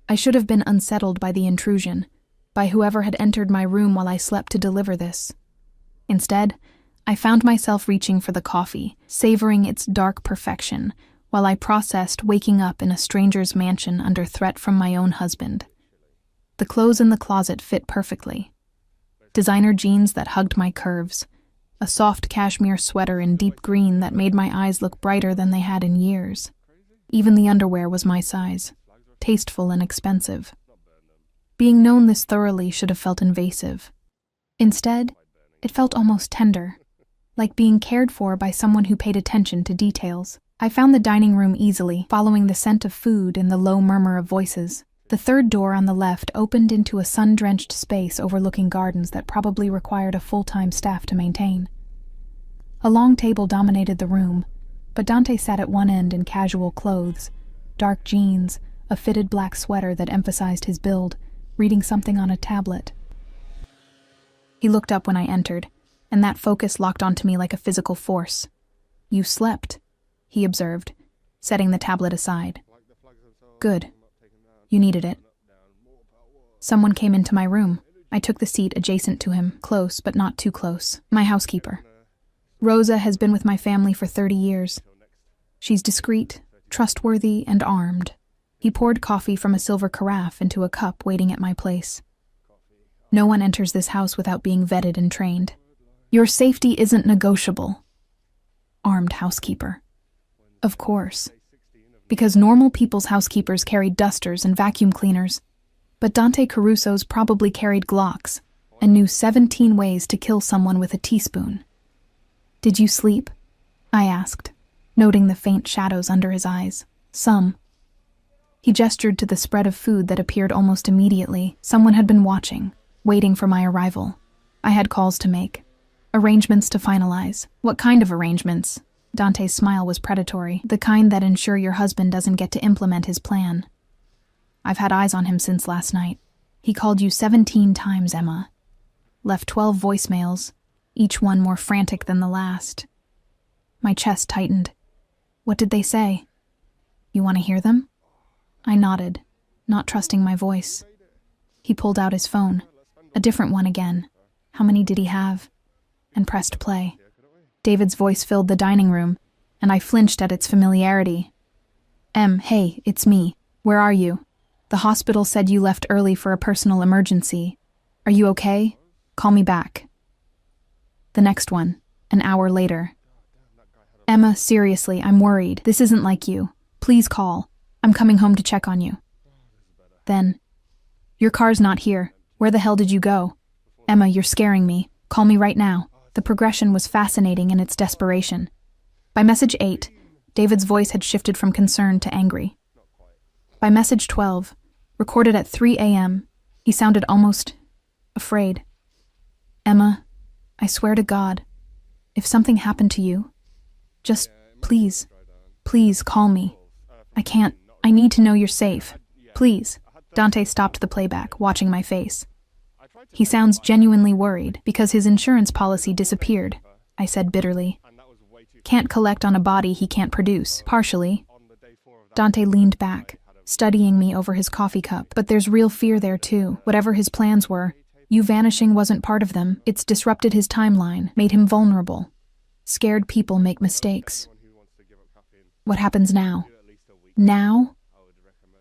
I should have been unsettled by the intrusion, by whoever had entered my room while I slept to deliver this. Instead, I found myself reaching for the coffee, savoring its dark perfection, while I processed waking up in a stranger's mansion under threat from my own husband. The clothes in the closet fit perfectly. Designer jeans that hugged my curves, a soft cashmere sweater in deep green that made my eyes look brighter than they had in years. Even the underwear was my size, tasteful and expensive. Being known this thoroughly should have felt invasive. Instead, it felt almost tender, like being cared for by someone who paid attention to details. I found the dining room easily, following the scent of food and the low murmur of voices. The third door on the left opened into a sun-drenched space overlooking gardens that probably required a full-time staff to maintain. A long table dominated the room, but Dante sat at one end in casual clothes, dark jeans, a fitted black sweater that emphasized his build, reading something on a tablet. He looked up when I entered, and that focus locked onto me like a physical force. "You slept," he observed, setting the tablet aside. "Good. You needed it." Someone came into my room. I took the seat adjacent to him, close but not too close. My housekeeper. Rosa has been with my family for 30 years. She's discreet, trustworthy, and armed. He poured coffee from a silver carafe into a cup waiting at my place. No one enters this house without being vetted and trained. Your safety isn't negotiable. Armed housekeeper. Of course. Because normal people's housekeepers carried dusters and vacuum cleaners, but Dante Caruso's probably carried Glocks and knew 17 ways to kill someone with a teaspoon. "Did you sleep?" I asked, noting the faint shadows under his eyes. "Some." He gestured to the spread of food that appeared almost immediately. Someone had been watching, waiting for my arrival. I had calls to make, arrangements to finalize. "What kind of arrangements?" Dante's smile was predatory, the kind that ensure your husband doesn't get to implement his plan. "I've had eyes on him since last night. He called you 17 times, Emma. Left 12 voicemails, each one more frantic than the last." My chest tightened. "What did they say?" "You want to hear them?" I nodded, not trusting my voice. He pulled out his phone, a different one again. How many did he have? And pressed play. David's voice filled the dining room, and I flinched at its familiarity. Hey, it's me. Where are you? The hospital said you left early for a personal emergency. Are you okay? Call me back." The next one, an hour later. "Emma, seriously, I'm worried. This isn't like you. Please call. I'm coming home to check on you." Then, "Your car's not here. Where the hell did you go? Emma, you're scaring me. Call me right now." The progression was fascinating in its desperation. By message 8, David's voice had shifted from concern to angry. By message 12, recorded at 3 a.m., he sounded almost afraid. "Emma, I swear to God, if something happened to you, just please call me. I need to know you're safe. Please." Dante stopped the playback, watching my face. "He sounds genuinely worried because his insurance policy disappeared," I said bitterly. "Can't collect on a body he can't produce, partially." Dante leaned back, studying me over his coffee cup. "But there's real fear there too. Whatever his plans were, you vanishing wasn't part of them. It's disrupted his timeline, made him vulnerable. Scared people make mistakes. What happens now?" "Now?"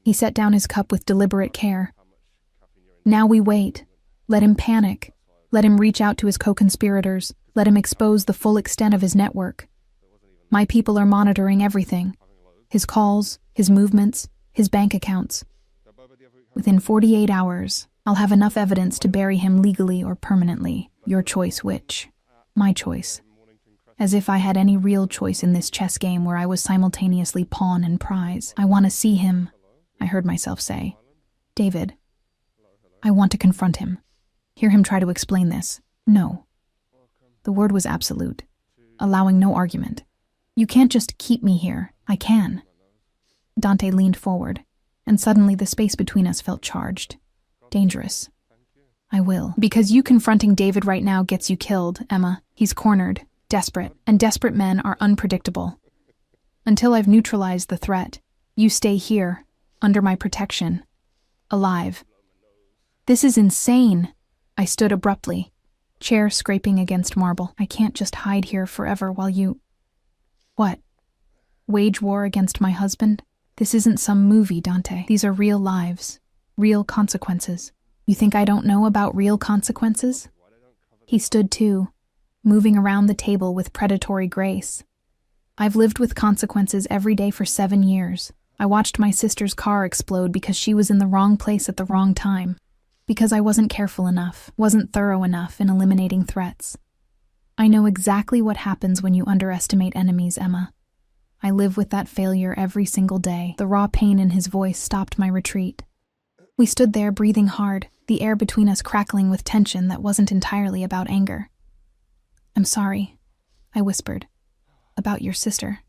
He set down his cup with deliberate care. "Now we wait. Let him panic. Let him reach out to his co-conspirators. Let him expose the full extent of his network. My people are monitoring everything. His calls, his movements, his bank accounts. Within 48 hours, I'll have enough evidence to bury him legally or permanently. Your choice which." My choice. As if I had any real choice in this chess game where I was simultaneously pawn and prize. I want to see him, I heard myself say. David. I want to confront him. Hear him try to explain this. No. The word was absolute, allowing no argument. You can't just keep me here. I can. Dante leaned forward, and suddenly the space between us felt charged. Dangerous. I will. Because you confronting David right now gets you killed, Emma. He's cornered, desperate, and desperate men are unpredictable. Until I've neutralized the threat, you stay here, under my protection, alive. This is insane. I stood abruptly, chair scraping against marble. I can't just hide here forever while you... What? Wage war against my husband? This isn't some movie, Dante. These are real lives, real consequences. You think I don't know about real consequences? He stood too, moving around the table with predatory grace. I've lived with consequences every day for 7 years. I watched my sister's car explode because she was in the wrong place at the wrong time. Because I wasn't careful enough, wasn't thorough enough in eliminating threats. I know exactly what happens when you underestimate enemies, Emma. I live with that failure every single day. The raw pain in his voice stopped my retreat. We stood there breathing hard, the air between us crackling with tension that wasn't entirely about anger. I'm sorry, I whispered, about your sister.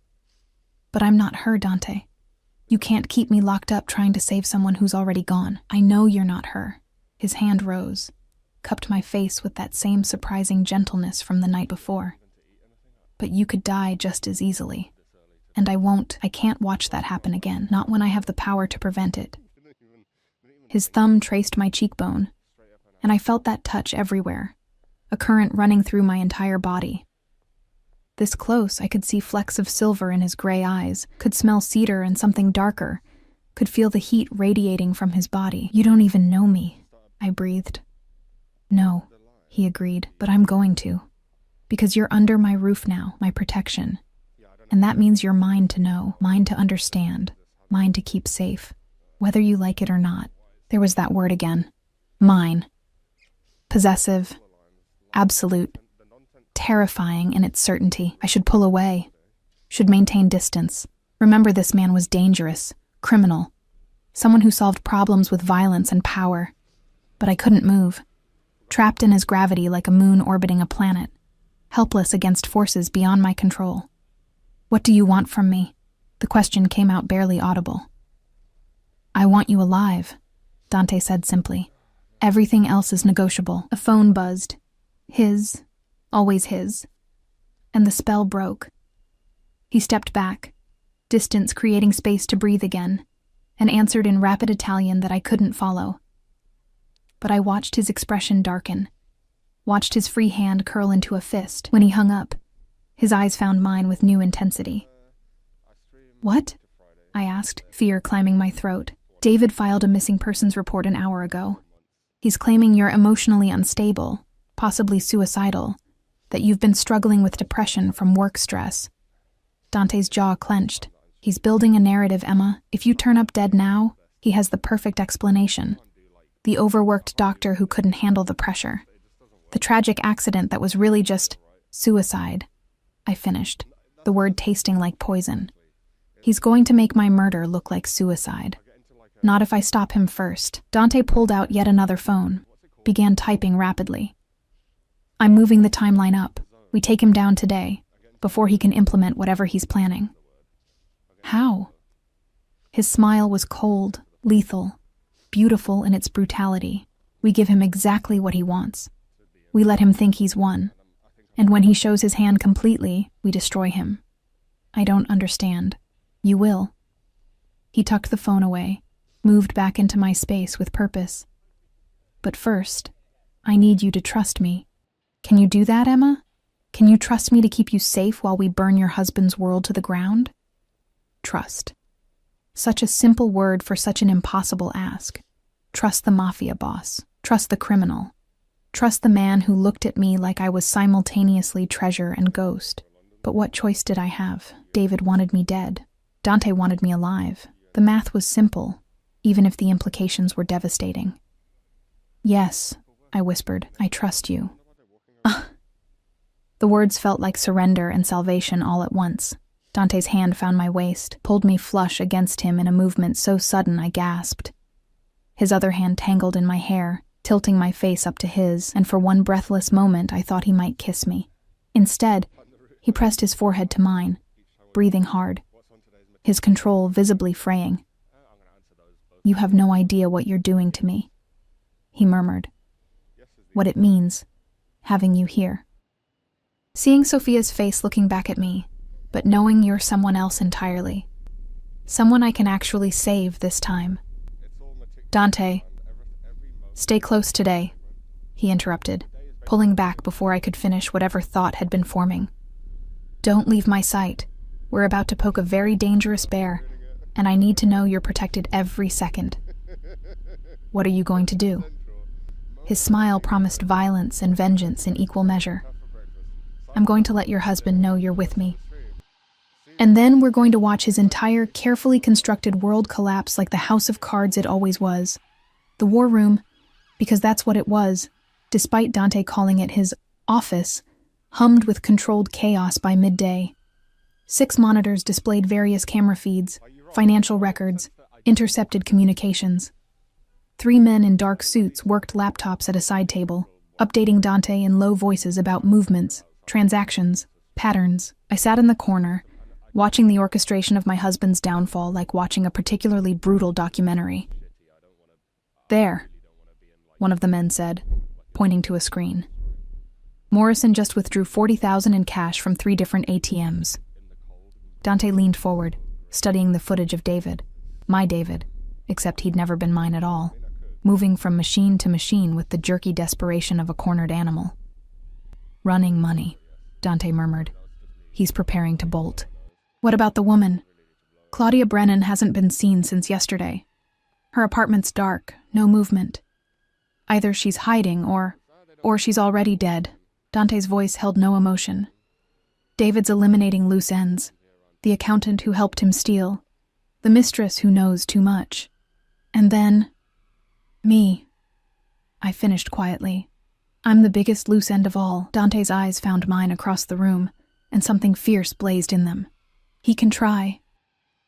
But I'm not her, Dante. You can't keep me locked up trying to save someone who's already gone. I know you're not her. His hand rose, cupped my face with that same surprising gentleness from the night before. But you could die just as easily. And I can't watch that happen again, not when I have the power to prevent it. His thumb traced my cheekbone, and I felt that touch everywhere, a current running through my entire body. This close, I could see flecks of silver in his gray eyes, could smell cedar and something darker, could feel the heat radiating from his body. You don't even know me, I breathed. No, he agreed, but I'm going to. Because you're under my roof now, my protection. And that means you're mine to know, mine to understand, mine to keep safe, whether you like it or not. There was that word again. Mine. Possessive. Absolute. Terrifying in its certainty. I should pull away. Should maintain distance. Remember, this man was dangerous, criminal. Someone who solved problems with violence and power. But I couldn't move. Trapped in his gravity like a moon orbiting a planet. Helpless against forces beyond my control. What do you want from me? The question came out barely audible. I want you alive, Dante said simply. Everything else is negotiable. A phone buzzed. His. Always his. And the spell broke. He stepped back, distance creating space to breathe again, and answered in rapid Italian that I couldn't follow. But I watched his expression darken, watched his free hand curl into a fist. When he hung up, his eyes found mine with new intensity. What? I asked, fear climbing my throat. David filed a missing persons report an hour ago. He's claiming you're emotionally unstable, possibly suicidal, that you've been struggling with depression from work stress. Dante's jaw clenched. He's building a narrative, Emma. If you turn up dead now, he has the perfect explanation. The overworked doctor who couldn't handle the pressure. The tragic accident that was really just suicide. I finished, the word tasting like poison. He's going to make my murder look like suicide. Not if I stop him first. Dante pulled out yet another phone, began typing rapidly. I'm moving the timeline up. We take him down today, before he can implement whatever he's planning. How? His smile was cold, lethal, beautiful in its brutality. We give him exactly what he wants. We let him think he's won. And when he shows his hand completely, we destroy him. I don't understand. You will. He tucked the phone away, moved back into my space with purpose. But first, I need you to trust me. Can you do that, Emma? Can you trust me to keep you safe while we burn your husband's world to the ground? Trust. Such a simple word for such an impossible ask. Trust the mafia boss. Trust the criminal. Trust the man who looked at me like I was simultaneously treasure and ghost. But what choice did I have? David wanted me dead. Dante wanted me alive. The math was simple, even if the implications were devastating. Yes, I whispered, I trust you. The words felt like surrender and salvation all at once. Dante's hand found my waist, pulled me flush against him in a movement so sudden I gasped. His other hand tangled in my hair, tilting my face up to his, and for one breathless moment I thought he might kiss me. Instead, he pressed his forehead to mine, breathing hard, his control visibly fraying. "You have no idea what you're doing to me," he murmured. "What it means, having you here." Seeing Sophia's face looking back at me, but knowing you're someone else entirely. Someone I can actually save this time. "Dante, stay close today," he interrupted, pulling back before I could finish whatever thought had been forming. "Don't leave my sight. We're about to poke a very dangerous bear, and I need to know you're protected every second." "What are you going to do?" His smile promised violence and vengeance in equal measure. "I'm going to let your husband know you're with me. And then we're going to watch his entire carefully constructed world collapse like the house of cards it always was. The war room, because that's what it was, despite Dante calling it his office, hummed with controlled chaos by midday. 6 monitors displayed various camera feeds, financial records, intercepted communications. 3 men in dark suits worked laptops at a side table, updating Dante in low voices about movements, transactions, patterns. I sat in the corner, watching the orchestration of my husband's downfall like watching a particularly brutal documentary. "There," one of the men said, pointing to a screen. "Morrison just withdrew $40,000 in cash from 3 different ATMs. Dante leaned forward, studying the footage of David. My David, except he'd never been mine at all, moving from machine to machine with the jerky desperation of a cornered animal. "Running money," Dante murmured. "He's preparing to bolt." "What about the woman? Claudia Brennan hasn't been seen since yesterday. Her apartment's dark, no movement. Either she's hiding or she's already dead." Dante's voice held no emotion. "David's eliminating loose ends. The accountant who helped him steal. The mistress who knows too much. And then, me," I finished quietly. "I'm the biggest loose end of all." Dante's eyes found mine across the room, and something fierce blazed in them. "He can try."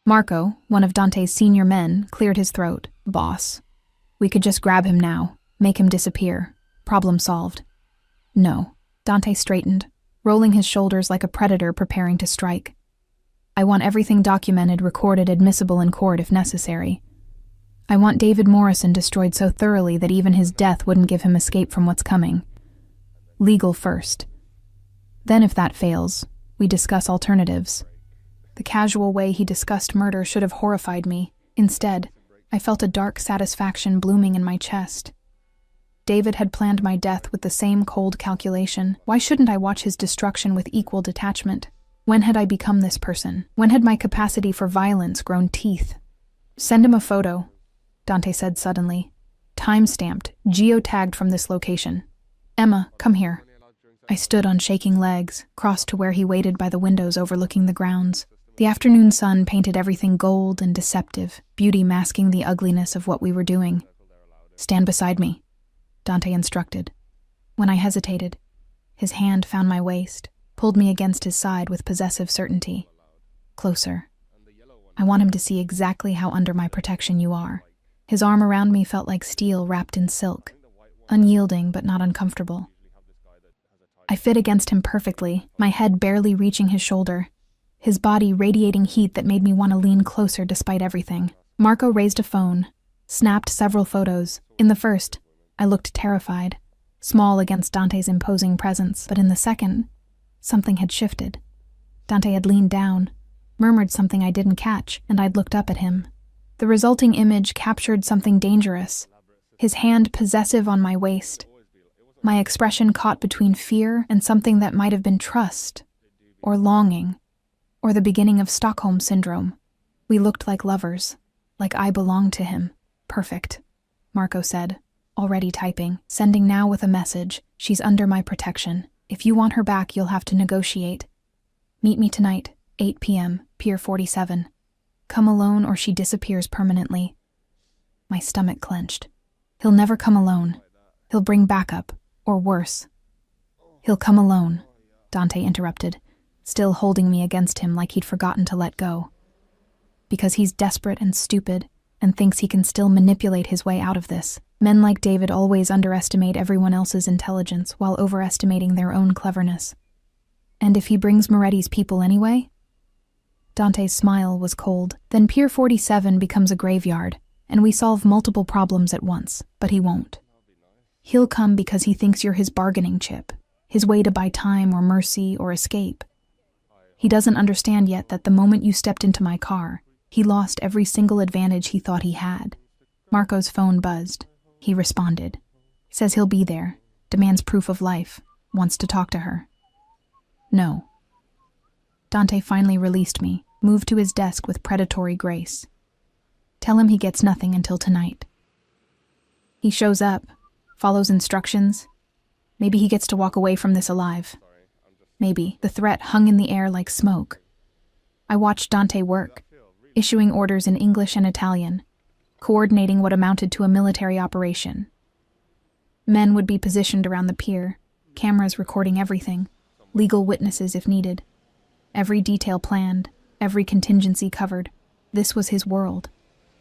Marco, one of Dante's senior men, cleared his throat. "Boss, we could just grab him now, make him disappear. Problem solved." "No." Dante straightened, rolling his shoulders like a predator preparing to strike. "I want everything documented, recorded, admissible in court if necessary. I want David Morrison destroyed so thoroughly that even his death wouldn't give him escape from what's coming. Legal first. Then if that fails, we discuss alternatives." The casual way he discussed murder should have horrified me. Instead, I felt a dark satisfaction blooming in my chest. David had planned my death with the same cold calculation. Why shouldn't I watch his destruction with equal detachment? When had I become this person? When had my capacity for violence grown teeth? "Send him a photo," Dante said suddenly. "Time-stamped, geotagged from this location. Emma, come here." I stood on shaking legs, crossed to where he waited by the windows overlooking the grounds. The afternoon sun painted everything gold and deceptive, beauty masking the ugliness of what we were doing. "Stand beside me," Dante instructed. When I hesitated, his hand found my waist, pulled me against his side with possessive certainty. "Closer. I want him to see exactly how under my protection you are." His arm around me felt like steel wrapped in silk, unyielding but not uncomfortable. I fit against him perfectly, my head barely reaching his shoulder, his body radiating heat that made me want to lean closer despite everything. Marco raised a phone, snapped several photos. In the first, I looked terrified, small against Dante's imposing presence, but in the second, something had shifted. Dante had leaned down, murmured something I didn't catch, and I'd looked up at him. The resulting image captured something dangerous, his hand possessive on my waist, my expression caught between fear and something that might have been trust, or longing, or the beginning of Stockholm Syndrome. We looked like lovers, like I belonged to him. "Perfect," Marco said, already typing, sending now with a message. "She's under my protection. If you want her back, you'll have to negotiate. Meet me tonight, 8 p.m., Pier 47. Come alone or she disappears permanently." My stomach clenched. He'll never come alone. He'll bring backup, or worse. He'll come alone. Dante interrupted, still holding me against him like he'd forgotten to let go. Because he's desperate and stupid and thinks he can still manipulate his way out of this. Men like David always underestimate everyone else's intelligence while overestimating their own cleverness. And if he brings Moretti's people anyway? Dante's smile was cold. Then Pier 47 becomes a graveyard, and we solve multiple problems at once, but he won't. He'll come because he thinks you're his bargaining chip, his way to buy time or mercy or escape. He doesn't understand yet that the moment you stepped into my car, he lost every single advantage he thought he had. Marco's phone buzzed. He responded. Says he'll be there, demands proof of life, wants to talk to her. No. Dante finally released me, moved to his desk with predatory grace. Tell him he gets nothing until tonight. He shows up, follows instructions. Maybe he gets to walk away from this alive. Maybe. The threat hung in the air like smoke. I watched Dante work, issuing orders in English and Italian, coordinating what amounted to a military operation. Men would be positioned around the pier, cameras recording everything, legal witnesses if needed. Every detail planned, every contingency covered. This was his world.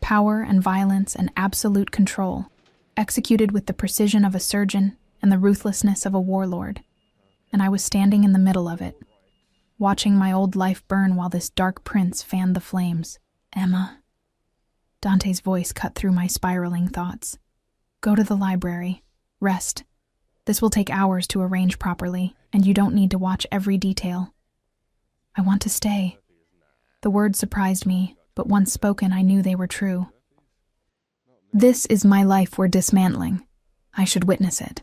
Power and violence and absolute control, executed with the precision of a surgeon and the ruthlessness of a warlord. And I was standing in the middle of it, watching my old life burn while this dark prince fanned the flames. Emma. Dante's voice cut through my spiraling thoughts. Go to the library. Rest. This will take hours to arrange properly, and you don't need to watch every detail. I want to stay. The words surprised me, but once spoken I knew they were true. This is my life we're dismantling. I should witness it.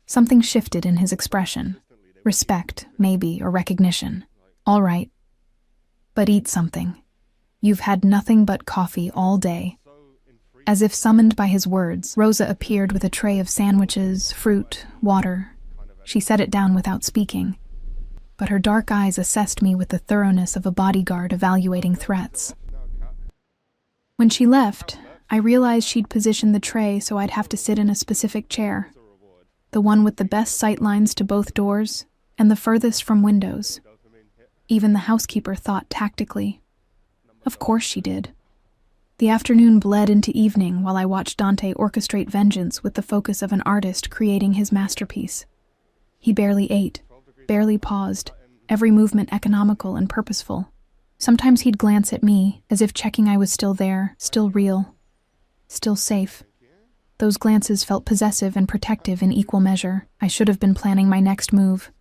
Something shifted in his expression. Respect, maybe, or recognition. All right. But eat something. You've had nothing but coffee all day. As if summoned by his words, Rosa appeared with a tray of sandwiches, fruit, water. She set it down without speaking, but her dark eyes assessed me with the thoroughness of a bodyguard evaluating threats. When she left, I realized she'd positioned the tray so I'd have to sit in a specific chair, the one with the best sight lines to both doors and the furthest from windows. Even the housekeeper thought tactically. Of course she did. The afternoon bled into evening while I watched Dante orchestrate vengeance with the focus of an artist creating his masterpiece. He barely ate, barely paused, every movement economical and purposeful. Sometimes he'd glance at me, as if checking I was still there, still real, still safe. Those glances felt possessive and protective in equal measure. I should have been planning my next move,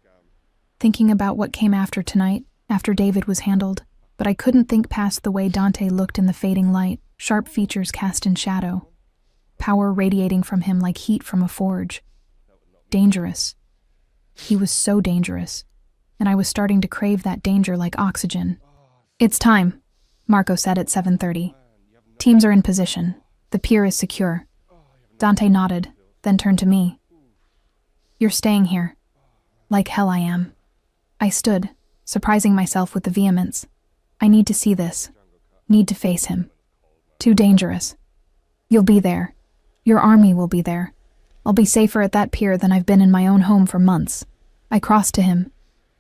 thinking about what came after tonight, after David was handled. But I couldn't think past the way Dante looked in the fading light, sharp features cast in shadow, power radiating from him like heat from a forge. Dangerous. He was so dangerous, and I was starting to crave that danger like oxygen. It's time, Marco said at 7:30. Teams are in position. The pier is secure. Dante nodded, then turned to me. You're staying here. Like hell I am. I stood, surprising myself with the vehemence. I need to see this. Need to face him. Too dangerous. You'll be there. Your army will be there. I'll be safer at that pier than I've been in my own home for months. I crossed to him,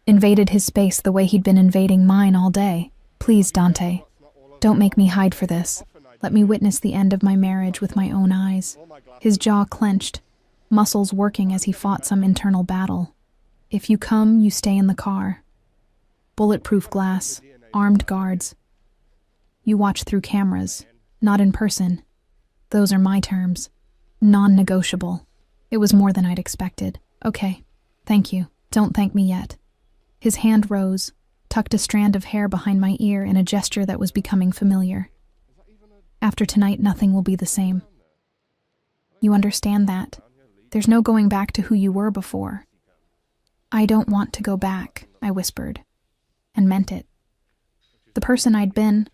invaded his space the way he'd been invading mine all day. Please, Dante, don't make me hide for this. Let me witness the end of my marriage with my own eyes. His jaw clenched, muscles working as he fought some internal battle. If you come, you stay in the car. Bulletproof glass, armed guards. You watch through cameras, not in person. Those are my terms. Non-negotiable. It was more than I'd expected. Okay, thank you. Don't thank me yet. His hand rose, tucked a strand of hair behind my ear in a gesture that was becoming familiar. After tonight, nothing will be the same. You understand that? There's no going back to who you were before. I don't want to go back, I whispered, and meant it. The person I'd been,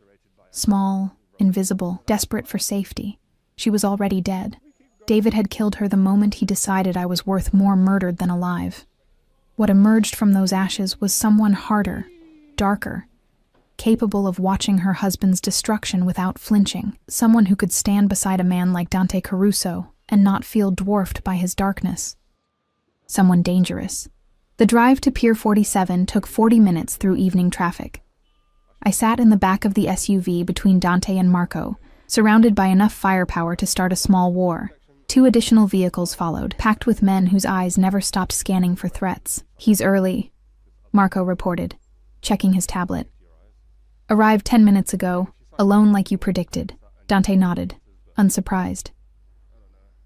small, invisible, desperate for safety. She was already dead. David had killed her the moment he decided I was worth more murdered than alive. What emerged from those ashes was someone harder, darker, capable of watching her husband's destruction without flinching. Someone who could stand beside a man like Dante Caruso and not feel dwarfed by his darkness. Someone dangerous, The drive to Pier 47 took 40 minutes through evening traffic. I sat in the back of the SUV between Dante and Marco, surrounded by enough firepower to start a small war. 2 additional vehicles followed, packed with men whose eyes never stopped scanning for threats. "He's early," Marco reported, checking his tablet. "Arrived 10 minutes ago, alone like you predicted." Dante nodded, unsurprised.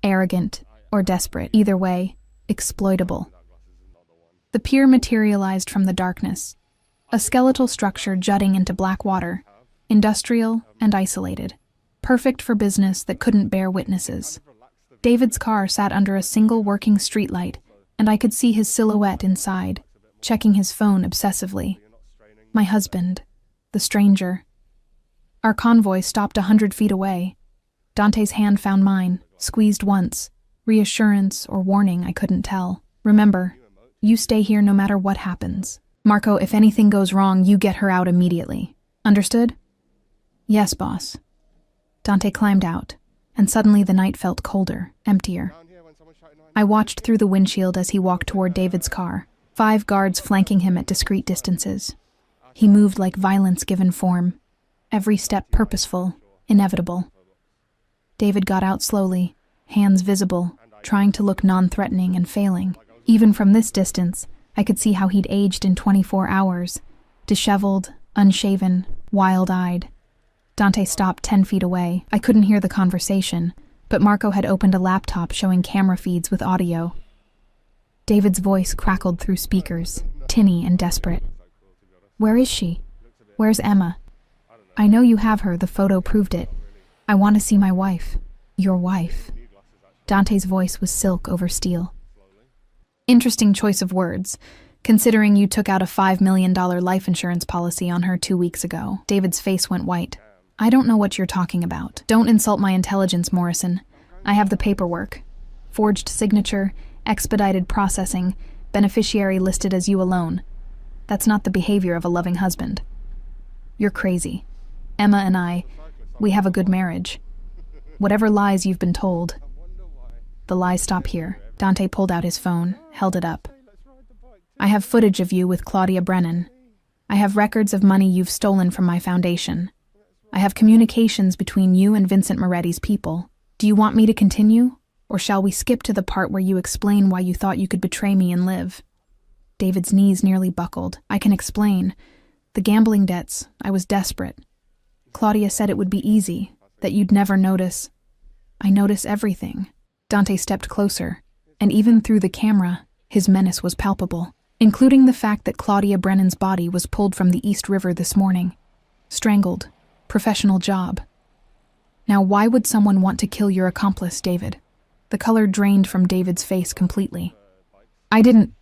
Arrogant or desperate, either way, exploitable. The pier materialized from the darkness, a skeletal structure jutting into black water, industrial and isolated, perfect for business that couldn't bear witnesses. David's car sat under a single working streetlight, and I could see his silhouette inside, checking his phone obsessively. My husband, the stranger. Our convoy stopped 100 feet away. Dante's hand found mine, squeezed once, reassurance or warning I couldn't tell. "Remember, you stay here no matter what happens. Marco, if anything goes wrong, you get her out immediately. Understood?" "Yes, boss." Dante climbed out, and suddenly the night felt colder, emptier. I watched through the windshield as he walked toward David's car, 5 guards flanking him at discreet distances. He moved like violence given form, every step purposeful, inevitable. David got out slowly, hands visible, trying to look non-threatening and failing. Even from this distance, I could see how he'd aged in 24 hours, disheveled, unshaven, wild-eyed. Dante stopped 10 feet away. I couldn't hear the conversation, but Marco had opened a laptop showing camera feeds with audio. David's voice crackled through speakers, tinny and desperate. "Where is she? Where's Emma? I know you have her, the photo proved it. I want to see my wife. Your wife." Dante's voice was silk over steel. "Interesting choice of words, considering you took out a $5 million life insurance policy on her 2 weeks ago." David's face went white. "I don't know what you're talking about. Don't insult my intelligence, Morrison. I have the paperwork. Forged signature, expedited processing, beneficiary listed as you alone. That's not the behavior of a loving husband. You're crazy. Emma and I, we have a good marriage. Whatever lies you've been told." "The lies stop here." Dante pulled out his phone, held it up. "I have footage of you with Claudia Brennan. I have records of money you've stolen from my foundation. I have communications between you and Vincent Moretti's people. Do you want me to continue, or shall we skip to the part where you explain why you thought you could betray me and live?" David's knees nearly buckled. "I can explain. The gambling debts, I was desperate. Claudia said it would be easy, that you'd never notice. I notice everything." Dante stepped closer, and even through the camera, his menace was palpable, including the fact that Claudia Brennan's body was pulled from the East River this morning. Strangled. Professional job. Now, why would someone want to kill your accomplice, David? The color drained from David's face completely. "I didn't.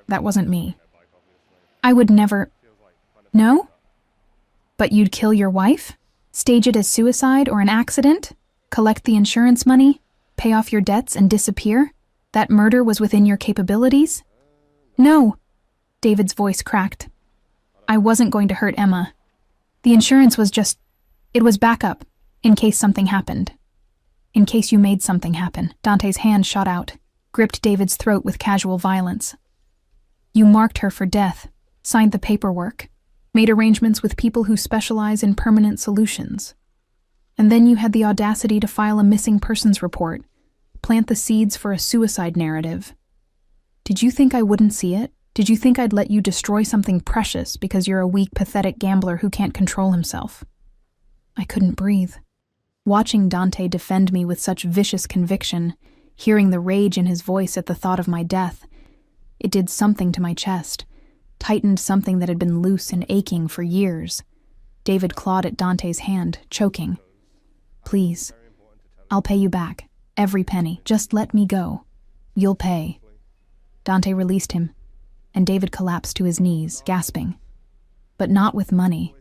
That wasn't me. I would never." "No? But you'd kill your wife? Stage it as suicide or an accident? Collect the insurance money? Pay off your debts and disappear? That murder was within your capabilities?" "No." David's voice cracked. "I wasn't going to hurt Emma. The insurance was it was backup, in case something happened. In case you made something happen." Dante's hand shot out, gripped David's throat with casual violence. "You marked her for death, signed the paperwork, made arrangements with people who specialize in permanent solutions. And then you had the audacity to file a missing persons report, plant the seeds for a suicide narrative. Did you think I wouldn't see it? Did you think I'd let you destroy something precious because you're a weak, pathetic gambler who can't control himself?" I couldn't breathe. Watching Dante defend me with such vicious conviction, hearing the rage in his voice at the thought of my death, it did something to my chest, tightened something that had been loose and aching for years. David clawed at Dante's hand, choking. "Please, I'll pay you back, every penny. Just let me go. You'll pay." Dante released him, and David collapsed to his knees, gasping. "But not with money.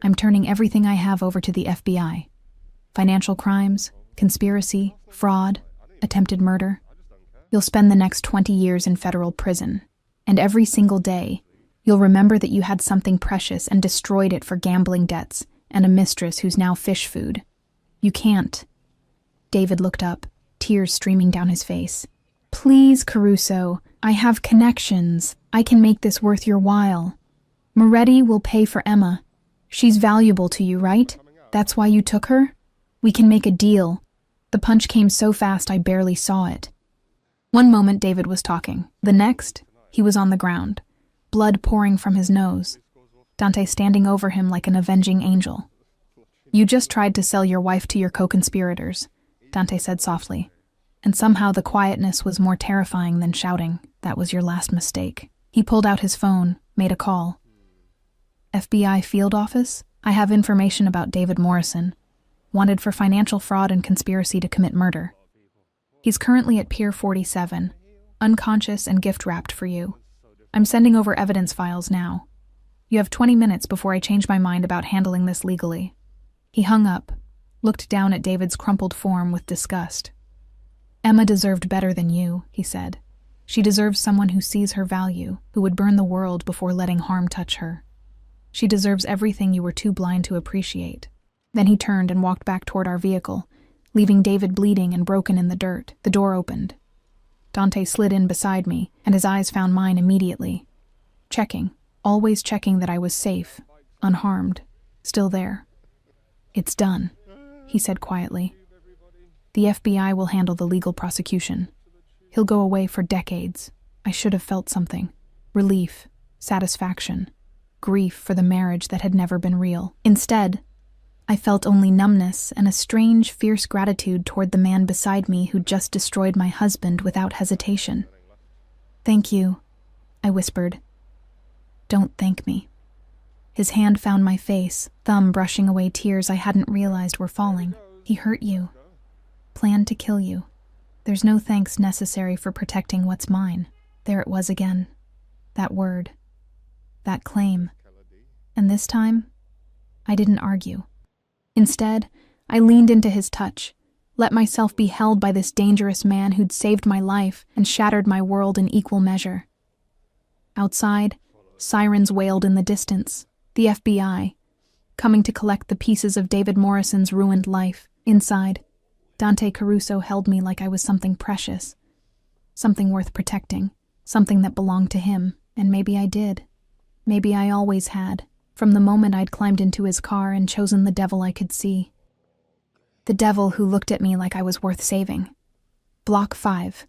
I'm turning everything I have over to the FBI. Financial crimes, conspiracy, fraud, attempted murder. You'll spend the next 20 years in federal prison, and every single day, you'll remember that you had something precious and destroyed it for gambling debts and a mistress who's now fish food. You can't." David looked up, tears streaming down his face. "Please, Caruso, I have connections. I can make this worth your while. Moretti will pay for Emma. She's valuable to you, right? That's why you took her? We can make a deal. The punch came so fast I barely saw it. One moment David was talking. The next, he was on the ground, blood pouring from his nose. Dante standing over him like an avenging angel. You just tried to sell your wife to your co-conspirators, Dante said softly. And somehow the quietness was more terrifying than shouting. That was your last mistake. He pulled out his phone, made a call. FBI field office? I have information about David Morrison, wanted for financial fraud and conspiracy to commit murder. He's currently at Pier 47, unconscious and gift-wrapped for you. I'm sending over evidence files now. You have 20 minutes before I change my mind about handling this legally. He hung up, looked down at David's crumpled form with disgust. Emma deserved better than you, he said. She deserves someone who sees her value, who would burn the world before letting harm touch her. She deserves everything you were too blind to appreciate. Then he turned and walked back toward our vehicle, leaving David bleeding and broken in the dirt. The door opened. Dante slid in beside me, and his eyes found mine immediately. Checking, always checking that I was safe, unharmed, still there. It's done, he said quietly. The FBI will handle the legal prosecution. He'll go away for decades. I should have felt something. Relief, satisfaction, grief for the marriage that had never been real. Instead, I felt only numbness and a strange, fierce gratitude toward the man beside me who'd just destroyed my husband without hesitation. Thank you, I whispered. Don't thank me. His hand found my face, thumb brushing away tears I hadn't realized were falling. He hurt you. Planned to kill you. There's no thanks necessary for protecting what's mine. There it was again. That word. That claim. And this time, I didn't argue. Instead, I leaned into his touch, let myself be held by this dangerous man who'd saved my life and shattered my world in equal measure. Outside, sirens wailed in the distance. The FBI, coming to collect the pieces of David Morrison's ruined life. Inside, Dante Caruso held me like I was something precious, something worth protecting, something that belonged to him, and maybe I did. Maybe I always had, from the moment I'd climbed into his car and chosen the devil I could see. The devil who looked at me like I was worth saving. Block 5.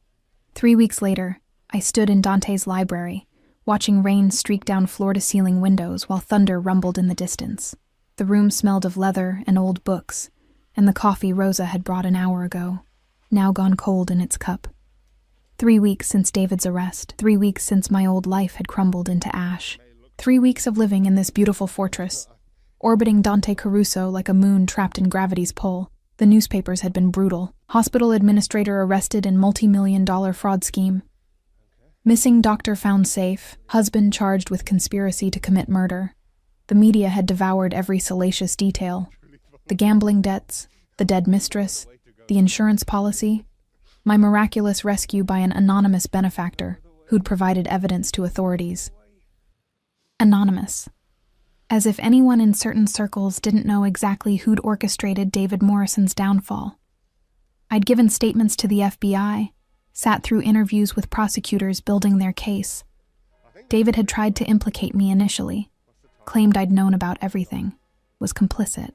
3 weeks later, I stood in Dante's library, watching rain streak down floor-to-ceiling windows while thunder rumbled in the distance. The room smelled of leather and old books, and the coffee Rosa had brought an hour ago, now gone cold in its cup. 3 weeks since David's arrest, 3 weeks since my old life had crumbled into ash. 3 weeks of living in this beautiful fortress, orbiting Dante Caruso like a moon trapped in gravity's pull. The newspapers had been brutal. Hospital administrator arrested in multi-million-dollar fraud scheme. Missing doctor found safe. Husband charged with conspiracy to commit murder. The media had devoured every salacious detail. The gambling debts, the dead mistress, the insurance policy, my miraculous rescue by an anonymous benefactor who'd provided evidence to authorities. Anonymous. As if anyone in certain circles didn't know exactly who'd orchestrated David Morrison's downfall. I'd given statements to the FBI, sat through interviews with prosecutors building their case. David had tried to implicate me initially, claimed I'd known about everything, was complicit.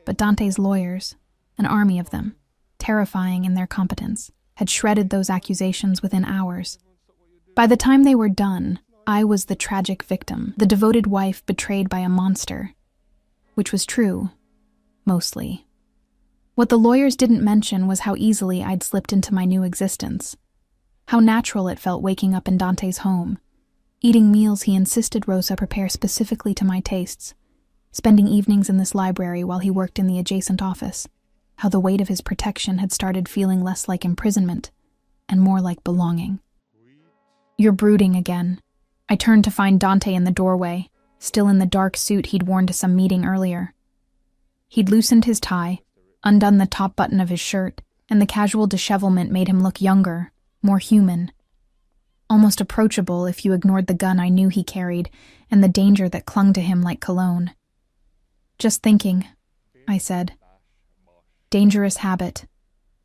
But Dante's lawyers, an army of them, terrifying in their competence, had shredded those accusations within hours. By the time they were done, I was the tragic victim, the devoted wife betrayed by a monster. Which was true, mostly. What the lawyers didn't mention was how easily I'd slipped into my new existence. How natural it felt waking up in Dante's home, eating meals he insisted Rosa prepare specifically to my tastes, spending evenings in this library while he worked in the adjacent office. How the weight of his protection had started feeling less like imprisonment and more like belonging. You're brooding again. I turned to find Dante in the doorway, still in the dark suit he'd worn to some meeting earlier. He'd loosened his tie, undone the top button of his shirt, and the casual dishevelment made him look younger, more human. Almost approachable if you ignored the gun I knew he carried and the danger that clung to him like cologne. Just thinking, I said. Dangerous habit.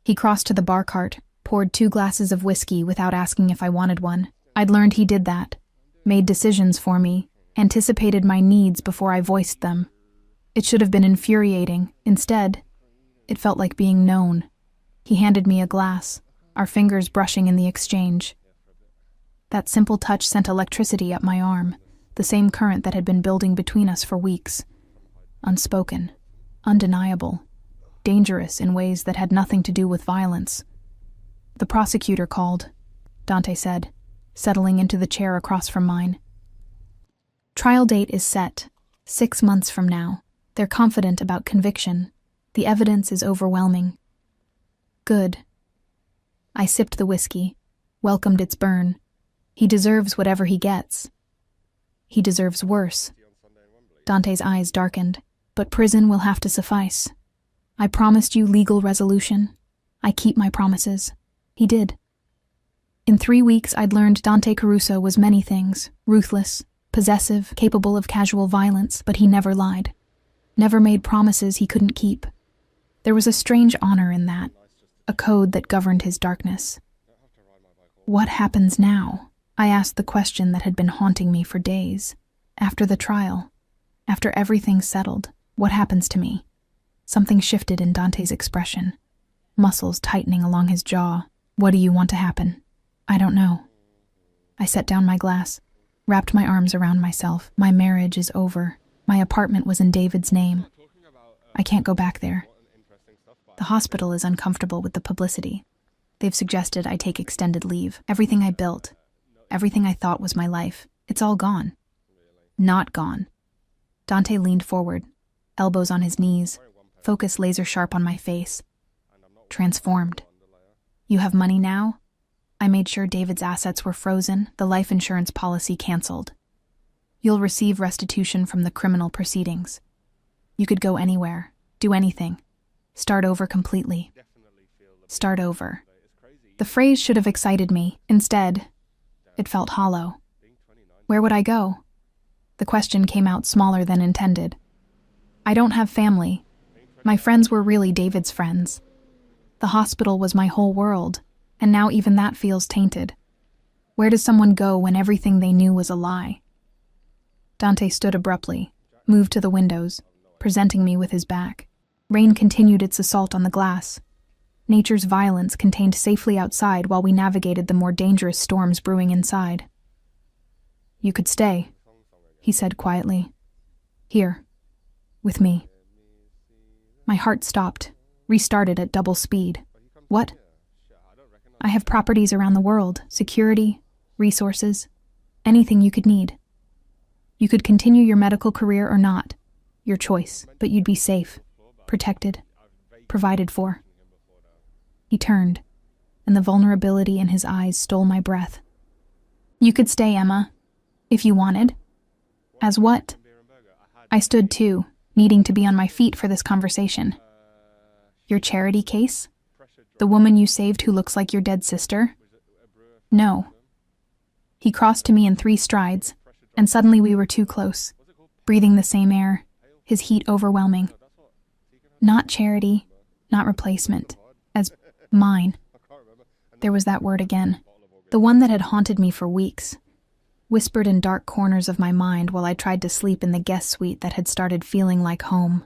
He crossed to the bar cart, poured 2 glasses of whiskey without asking if I wanted one. I'd learned he did that, made decisions for me, anticipated my needs before I voiced them. It should have been infuriating. Instead, it felt like being known. He handed me a glass, our fingers brushing in the exchange. That simple touch sent electricity up my arm, the same current that had been building between us for weeks. Unspoken, undeniable, dangerous in ways that had nothing to do with violence. The prosecutor called, Dante said, settling into the chair across from mine. Trial date is set, 6 months from now. They're confident about conviction. The evidence is overwhelming. Good. I sipped the whiskey, welcomed its burn. He deserves whatever he gets. He deserves worse. Dante's eyes darkened, but prison will have to suffice. I promised you legal resolution. I keep my promises. He did. In 3 weeks, I'd learned Dante Caruso was many things: ruthless, possessive, capable of casual violence, but he never lied. Never made promises he couldn't keep. There was a strange honor in that, a code that governed his darkness. What happens now? I asked the question that had been haunting me for days. After the trial, after everything's settled, what happens to me? Something shifted in Dante's expression, muscles tightening along his jaw. What do you want to happen? I don't know. I set down my glass, wrapped my arms around myself. My marriage is over. My apartment was in David's name. I can't go back there. The hospital is uncomfortable with the publicity. They've suggested I take extended leave. Everything I built, everything I thought was my life, it's all gone. Not gone. Dante leaned forward, elbows on his knees, focus laser sharp on my face. Transformed. You have money now? I made sure David's assets were frozen, the life insurance policy canceled. You'll receive restitution from the criminal proceedings. You could go anywhere, do anything. Start over completely. Start over. The phrase should have excited me. Instead, it felt hollow. Where would I go? The question came out smaller than intended. I don't have family. My friends were really David's friends. The hospital was my whole world, and now even that feels tainted. Where does someone go when everything they knew was a lie? Dante stood abruptly, moved to the windows, presenting me with his back. Rain continued its assault on the glass. Nature's violence contained safely outside while we navigated the more dangerous storms brewing inside. You could stay, he said quietly. Here, with me. My heart stopped, restarted at double speed. What? I have properties around the world, security, resources, anything you could need. You could continue your medical career or not, your choice, but you'd be safe, protected, provided for. He turned, and the vulnerability in his eyes stole my breath. You could stay, Emma, if you wanted. As what? I stood too, needing to be on my feet for this conversation. Your charity case? The woman you saved who looks like your dead sister? No. He crossed to me in 3 strides, and suddenly we were too close, breathing the same air, his heat overwhelming. Not charity, not replacement, as mine. There was that word again, the one that had haunted me for weeks, whispered in dark corners of my mind while I tried to sleep in the guest suite that had started feeling like home.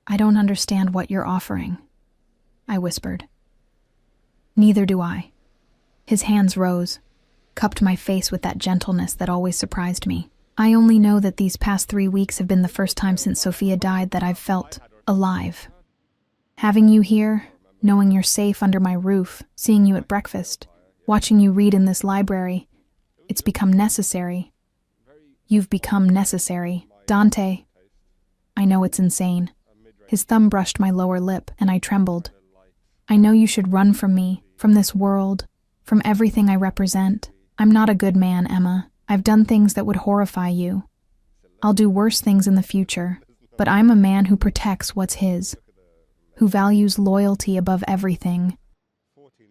I don't understand what you're offering, I whispered. Neither do I. His hands rose, cupped my face with that gentleness that always surprised me. I only know that these past 3 weeks have been the first time since Sophia died that I've felt alive. Having you here, knowing you're safe under my roof, seeing you at breakfast, watching you read in this library, it's become necessary. You've become necessary. Dante. I know it's insane. His thumb brushed my lower lip, and I trembled. I know you should run from me, from this world, from everything I represent. I'm not a good man, Emma. I've done things that would horrify you. I'll do worse things in the future, but I'm a man who protects what's his, who values loyalty above everything.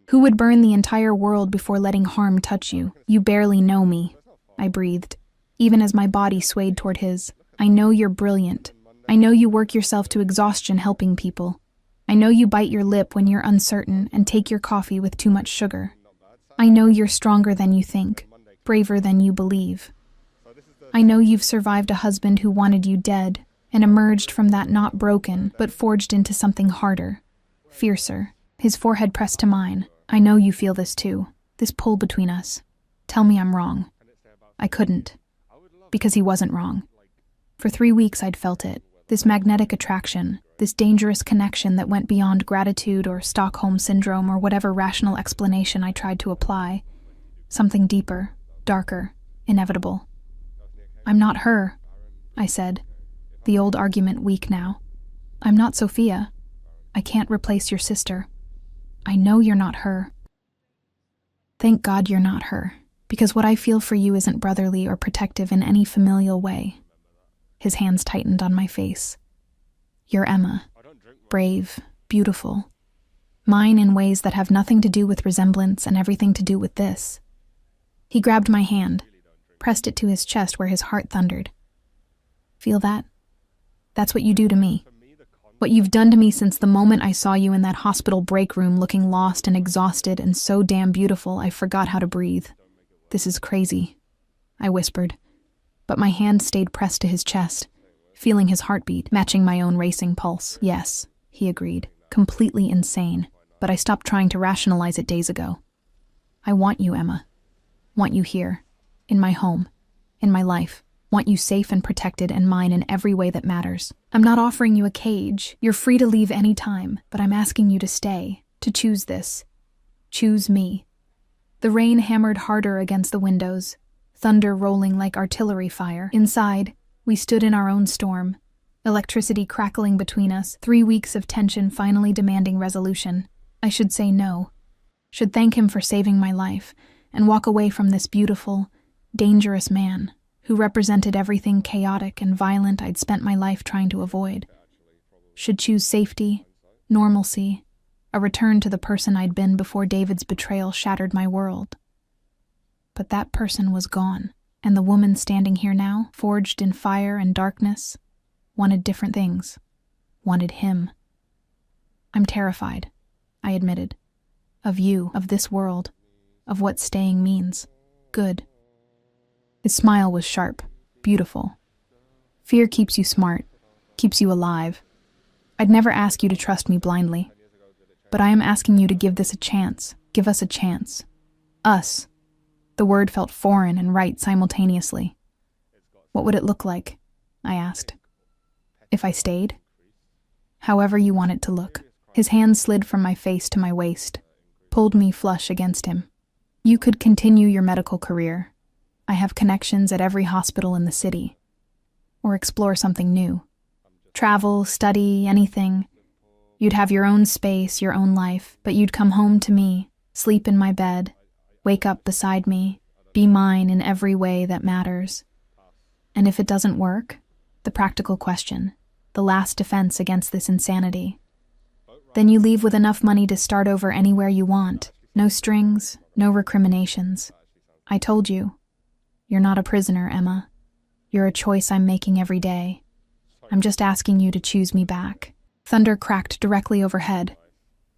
Who would burn the entire world before letting harm touch you? You barely know me, I breathed, even as my body swayed toward his. I know you're brilliant. I know you work yourself to exhaustion helping people. I know you bite your lip when you're uncertain and take your coffee with too much sugar. I know you're stronger than you think, braver than you believe. I know you've survived a husband who wanted you dead and emerged from that not broken, but forged into something harder, fiercer. His forehead pressed to mine. I know you feel this too, this pull between us. Tell me I'm wrong. I couldn't, because he wasn't wrong. For 3 weeks I'd felt it, this magnetic attraction, this dangerous connection that went beyond gratitude or Stockholm syndrome or whatever rational explanation I tried to apply. Something deeper, darker, inevitable. I'm not her, I said, the old argument weak now. I'm not Sophia. I can't replace your sister. I know you're not her. Thank God you're not her, because what I feel for you isn't brotherly or protective in any familial way. His hands tightened on my face. You're Emma, brave, beautiful. Mine in ways that have nothing to do with resemblance and everything to do with this. He grabbed my hand, pressed it to his chest where his heart thundered. Feel that? That's what you do to me. What you've done to me since the moment I saw you in that hospital break room looking lost and exhausted and so damn beautiful I forgot how to breathe. This is crazy, I whispered, but my hand stayed pressed to his chest, feeling his heartbeat, matching my own racing pulse. Yes, he agreed, completely insane, but I stopped trying to rationalize it days ago. I want you, Emma. Want you here, in my home, in my life. Want you safe and protected and mine in every way that matters. I'm not offering you a cage. You're free to leave any time, but I'm asking you to stay, to choose this. Choose me. The rain hammered harder against the windows, thunder rolling like artillery fire. Inside, we stood in our own storm, electricity crackling between us, 3 weeks of tension finally demanding resolution. I should say no, should thank him for saving my life, and walk away from this beautiful, dangerous man who represented everything chaotic and violent I'd spent my life trying to avoid. Should choose safety, normalcy, a return to the person I'd been before David's betrayal shattered my world. But that person was gone, and the woman standing here now, forged in fire and darkness, wanted different things, wanted him. I'm terrified, I admitted, of you, of this world, of what staying means. Good. His smile was sharp, beautiful. Fear keeps you smart, keeps you alive. I'd never ask you to trust me blindly, but I am asking you to give this a chance. Give us a chance. Us. The word felt foreign and right simultaneously. What would it look like? I asked. If I stayed? However you want it to look. His hand slid from my face to my waist, pulled me flush against him. You could continue your medical career. I have connections at every hospital in the city. Or explore something new. Travel, study, anything. You'd have your own space, your own life, but you'd come home to me, sleep in my bed, wake up beside me, be mine in every way that matters. And if it doesn't work, the practical question, the last defense against this insanity, then you leave with enough money to start over anywhere you want. No strings, no recriminations. I told you. You're not a prisoner, Emma. You're a choice I'm making every day. I'm just asking you to choose me back. Thunder cracked directly overhead,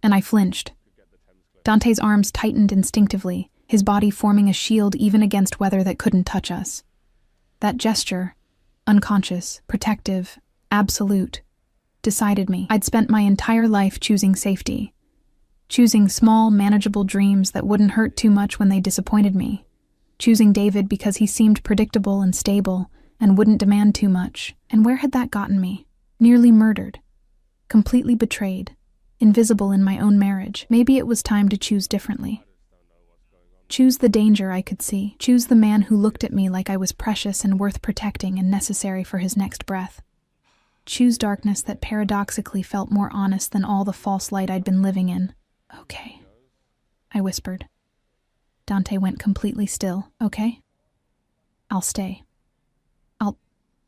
and I flinched. Dante's arms tightened instinctively, his body forming a shield even against weather that couldn't touch us. That gesture, unconscious, protective, absolute, decided me. I'd spent my entire life choosing safety, choosing small, manageable dreams that wouldn't hurt too much when they disappointed me. Choosing David because he seemed predictable and stable and wouldn't demand too much. And where had that gotten me? Nearly murdered. Completely betrayed. Invisible in my own marriage. Maybe it was time to choose differently. Choose the danger I could see. Choose the man who looked at me like I was precious and worth protecting and necessary for his next breath. Choose darkness that paradoxically felt more honest than all the false light I'd been living in. Okay, I whispered. Dante went completely still. Okay? I'll stay. I'll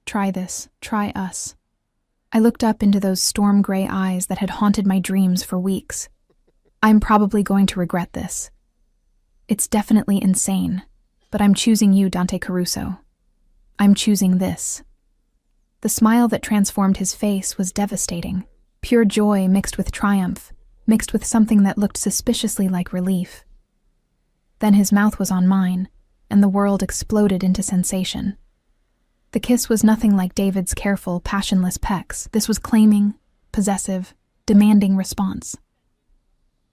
try this. Try us. I looked up into those storm-gray eyes that had haunted my dreams for weeks. I'm probably going to regret this. It's definitely insane, but I'm choosing you, Dante Caruso. I'm choosing this. The smile that transformed his face was devastating. Pure joy mixed with triumph, mixed with something that looked suspiciously like relief. Then his mouth was on mine, and the world exploded into sensation. The kiss was nothing like David's careful, passionless pecks. This was claiming, possessive, demanding response.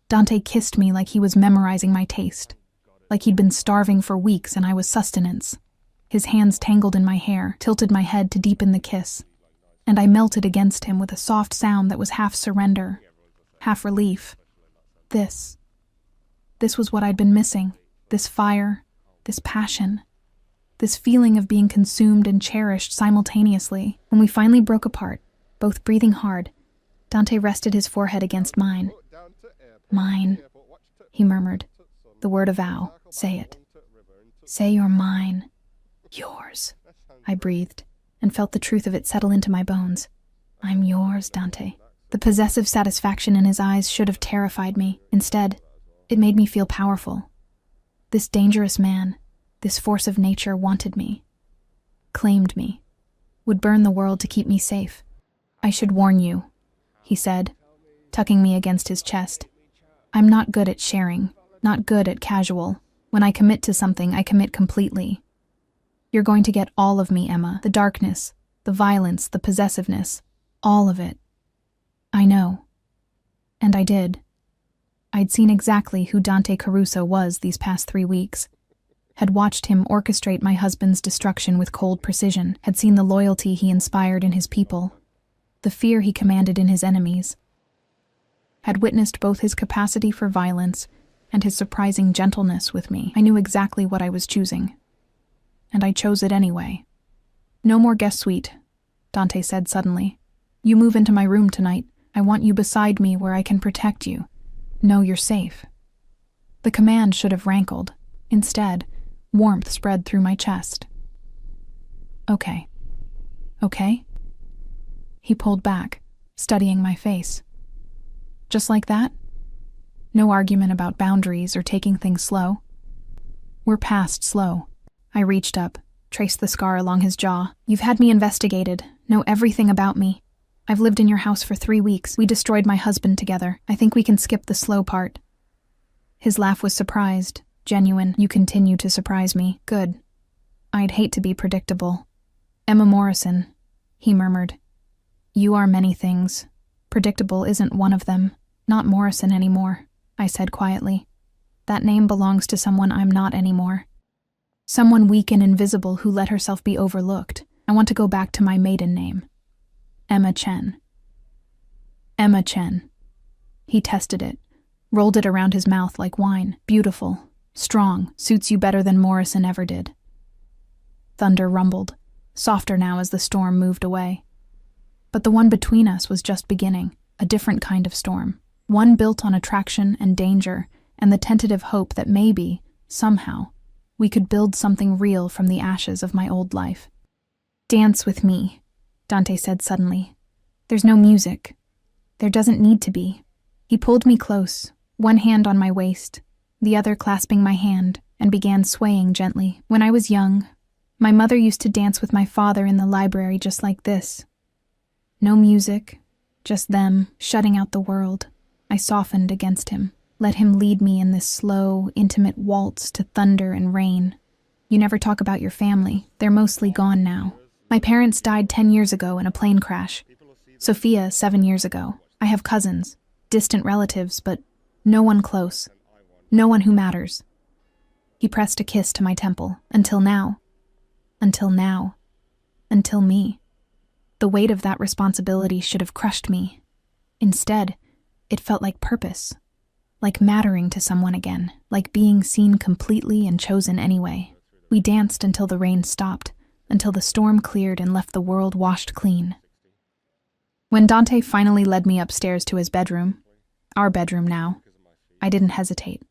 Dante kissed me like he was memorizing my taste, like he'd been starving for weeks and I was sustenance. His hands tangled in my hair, tilted my head to deepen the kiss, and I melted against him with a soft sound that was half surrender, half relief. This was what I'd been missing, this fire, this passion, this feeling of being consumed and cherished simultaneously. When we finally broke apart, both breathing hard, Dante rested his forehead against mine. Mine, he murmured. The word of vow. Say it. Say you're mine. Yours, I breathed, and felt the truth of it settle into my bones. I'm yours, Dante. The possessive satisfaction in his eyes should have terrified me. Instead, it made me feel powerful. This dangerous man, this force of nature wanted me, claimed me, would burn the world to keep me safe. I should warn you, he said, tucking me against his chest. I'm not good at sharing, not good at casual. When I commit to something, I commit completely. You're going to get all of me, Emma. The darkness, the violence, the possessiveness, all of it. I know. And I did. I'd seen exactly who Dante Caruso was these past 3 weeks. Had watched him orchestrate my husband's destruction with cold precision, had seen the loyalty he inspired in his people, the fear he commanded in his enemies, had witnessed both his capacity for violence and his surprising gentleness with me. I knew exactly what I was choosing, and I chose it anyway. No more guest suite, Dante said suddenly. You move into my room tonight. I want you beside me where I can protect you. Know you're safe. The command should have rankled. Instead, warmth spread through my chest. Okay. Okay? He pulled back, studying my face. Just like that? No argument about boundaries or taking things slow? We're past slow. I reached up, traced the scar along his jaw. You've had me investigated, know everything about me. I've lived in your house for 3 weeks. We destroyed my husband together. I think we can skip the slow part. His laugh was surprised, genuine. You continue to surprise me. Good. I'd hate to be predictable. Emma Morrison, he murmured. You are many things. Predictable isn't one of them. Not Morrison anymore, I said quietly. That name belongs to someone I'm not anymore. Someone weak and invisible who let herself be overlooked. I want to go back to my maiden name. Emma Chen. Emma Chen. He tested it, rolled it around his mouth like wine. Beautiful, strong, suits you better than Morrison ever did. Thunder rumbled, softer now as the storm moved away. But the one between us was just beginning, a different kind of storm. One built on attraction and danger and the tentative hope that maybe, somehow, we could build something real from the ashes of my old life. Dance with me, Dante said suddenly. There's no music. There doesn't need to be. He pulled me close, one hand on my waist, the other clasping my hand, and began swaying gently. When I was young, my mother used to dance with my father in the library just like this. No music, just them, shutting out the world. I softened against him, let him lead me in this slow, intimate waltz to thunder and rain. You never talk about your family. They're mostly gone now. My parents died 10 years ago in a plane crash. Sophia, 7 years ago. I have cousins, distant relatives, but no one close. No one who matters. He pressed a kiss to my temple. Until now. Until now. Until me. The weight of that responsibility should have crushed me. Instead, it felt like purpose. Like mattering to someone again. Like being seen completely and chosen anyway. We danced until the rain stopped. Until the storm cleared and left the world washed clean. When Dante finally led me upstairs to his bedroom, our bedroom now, I didn't hesitate,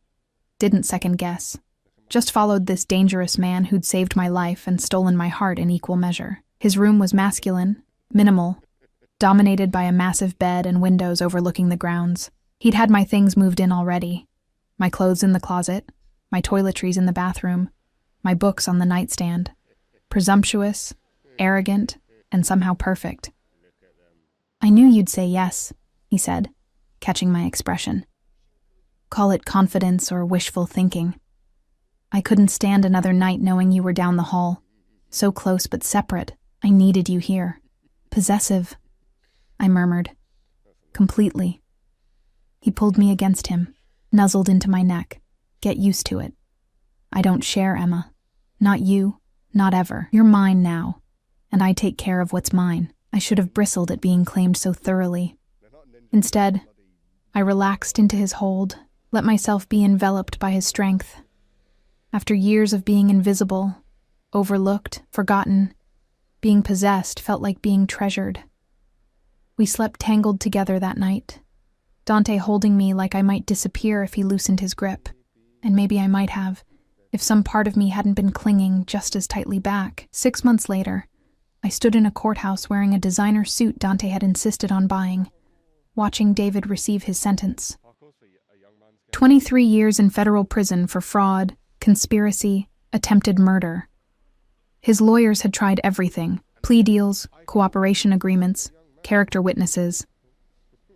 didn't second guess, just followed this dangerous man who'd saved my life and stolen my heart in equal measure. His room was masculine, minimal, dominated by a massive bed and windows overlooking the grounds. He'd had my things moved in already, my clothes in the closet, my toiletries in the bathroom, my books on the nightstand. Presumptuous, arrogant, and somehow perfect. I knew you'd say yes, he said, catching my expression. Call it confidence or wishful thinking. I couldn't stand another night knowing you were down the hall. So close but separate. I needed you here. Possessive, I murmured. Completely. He pulled me against him, nuzzled into my neck. Get used to it. I don't share, Emma. Not you, not ever. You're mine now, and I take care of what's mine. I should have bristled at being claimed so thoroughly. Instead, I relaxed into his hold, let myself be enveloped by his strength. After years of being invisible, overlooked, forgotten, being possessed felt like being treasured. We slept tangled together that night, Dante holding me like I might disappear if he loosened his grip, and maybe I might have, if some part of me hadn't been clinging just as tightly back. 6 months later, I stood in a courthouse wearing a designer suit Dante had insisted on buying, watching David receive his sentence. 23 years in federal prison for fraud, conspiracy, attempted murder. His lawyers had tried everything: plea deals, cooperation agreements, character witnesses.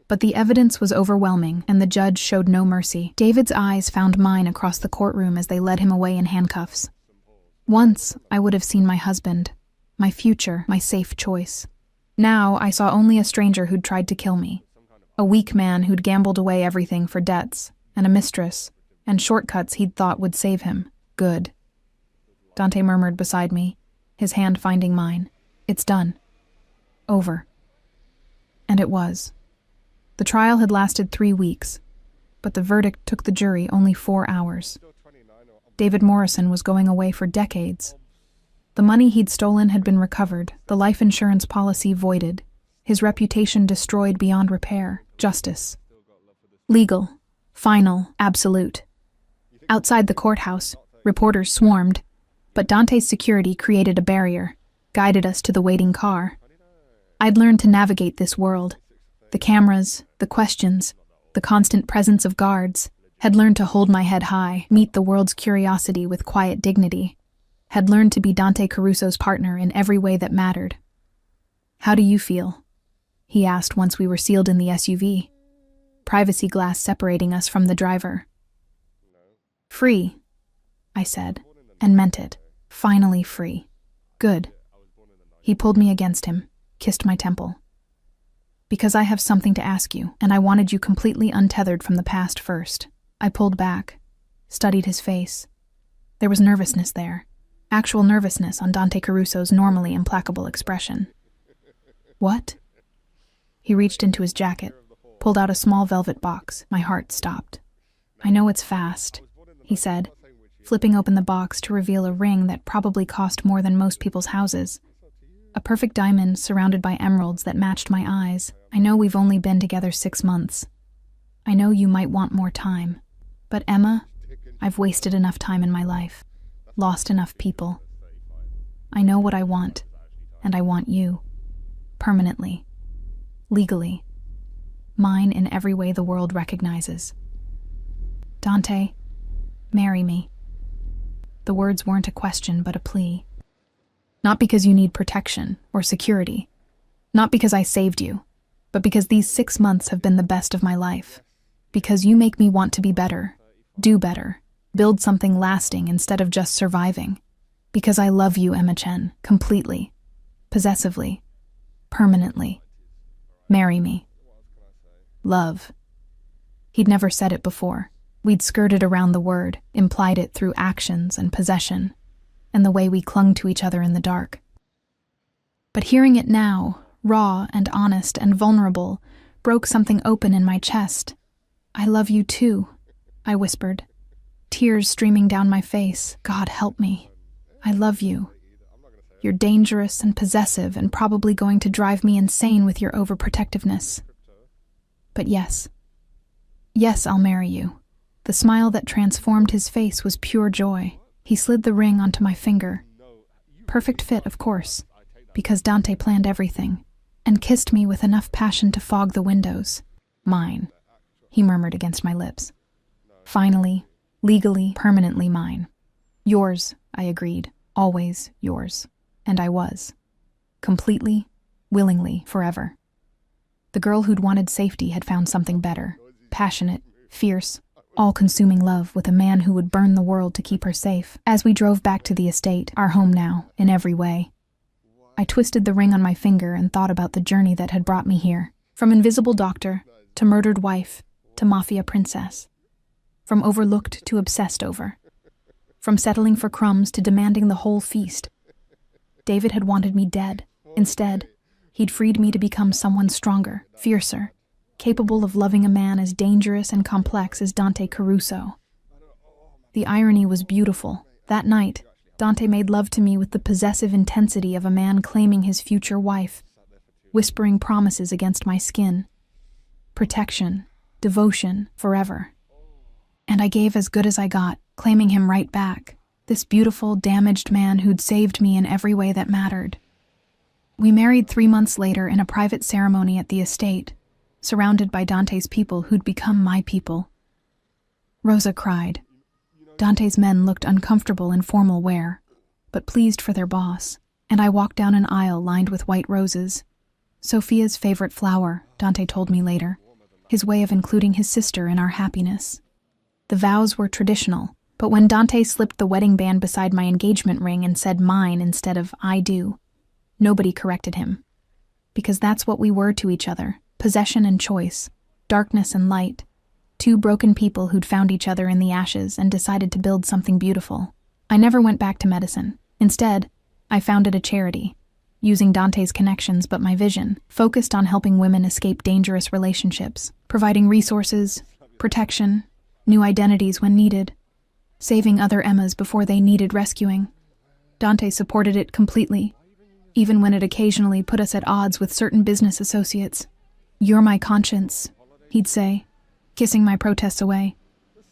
But the evidence was overwhelming, and the judge showed no mercy. David's eyes found mine across the courtroom as they led him away in handcuffs. Once, I would have seen my husband, my future, my safe choice. Now, I saw only a stranger who'd tried to kill me. A weak man who'd gambled away everything for debts, and a mistress, and shortcuts he'd thought would save him. Good. Dante murmured beside me, his hand finding mine. It's done. Over. And it was. The trial had lasted 3 weeks, but the verdict took the jury only 4 hours. David Morrison was going away for decades. The money he'd stolen had been recovered, the life insurance policy voided, his reputation destroyed beyond repair. Justice. Legal. Final. Absolute. Outside the courthouse, reporters swarmed, but Dante's security created a barrier, guided us to the waiting car. I'd learned to navigate this world. The cameras, the questions, the constant presence of guards, had learned to hold my head high, meet the world's curiosity with quiet dignity, had learned to be Dante Caruso's partner in every way that mattered. How do you feel? He asked once we were sealed in the SUV, privacy glass separating us from the driver. Free, I said, and meant it. Finally free. Good. He pulled me against him, kissed my temple. Because I have something to ask you, and I wanted you completely untethered from the past first. I pulled back, studied his face. There was nervousness there, actual nervousness on Dante Caruso's normally implacable expression. What? He reached into his jacket, pulled out a small velvet box. My heart stopped. I know it's fast, he said, flipping open the box to reveal a ring that probably cost more than most people's houses. A perfect diamond surrounded by emeralds that matched my eyes. I know we've only been together 6 months. I know you might want more time. But Emma, I've wasted enough time in my life, lost enough people. I know what I want, and I want you. Permanently. Legally. Mine in every way the world recognizes. Dante, marry me. The words weren't a question but a plea. Not because you need protection or security. Not because I saved you, but because these 6 months have been the best of my life. Because you make me want to be better, do better, build something lasting instead of just surviving. Because I love you, Emma Chen, completely, possessively, permanently. Marry me. Love. He'd never said it before. We'd skirted around the word, implied it through actions and possession, and the way we clung to each other in the dark. But hearing it now, raw and honest and vulnerable, broke something open in my chest. I love you too, I whispered, tears streaming down my face. God help me. I love you. You're dangerous and possessive and probably going to drive me insane with your overprotectiveness. But yes. Yes, I'll marry you. The smile that transformed his face was pure joy. He slid the ring onto my finger. Perfect fit, of course, because Dante planned everything, and kissed me with enough passion to fog the windows. Mine, he murmured against my lips. Finally, legally, permanently mine. Yours, I agreed, always yours. And I was. Completely, willingly, forever. The girl who'd wanted safety had found something better, passionate, fierce, all-consuming love with a man who would burn the world to keep her safe. As we drove back to the estate, our home now, in every way, I twisted the ring on my finger and thought about the journey that had brought me here. From invisible doctor, to murdered wife, to mafia princess. From overlooked to obsessed over. From settling for crumbs to demanding the whole feast. David had wanted me dead. Instead, he'd freed me to become someone stronger, fiercer, capable of loving a man as dangerous and complex as Dante Caruso. The irony was beautiful. That night, Dante made love to me with the possessive intensity of a man claiming his future wife, whispering promises against my skin. Protection, devotion, forever. And I gave as good as I got, claiming him right back, this beautiful, damaged man who'd saved me in every way that mattered. We married 3 months later in a private ceremony at the estate, surrounded by Dante's people who'd become my people. Rosa cried. Dante's men looked uncomfortable in formal wear, but pleased for their boss, and I walked down an aisle lined with white roses. Sophia's favorite flower, Dante told me later, his way of including his sister in our happiness. The vows were traditional, but when Dante slipped the wedding band beside my engagement ring and said mine instead of I do, nobody corrected him. Because that's what we were to each other, possession and choice, darkness and light, two broken people who'd found each other in the ashes and decided to build something beautiful. I never went back to medicine. Instead, I founded a charity, using Dante's connections but my vision, focused on helping women escape dangerous relationships, providing resources, protection, new identities when needed, saving other Emmas before they needed rescuing. Dante supported it completely, even when it occasionally put us at odds with certain business associates. "You're my conscience," he'd say, kissing my protests away.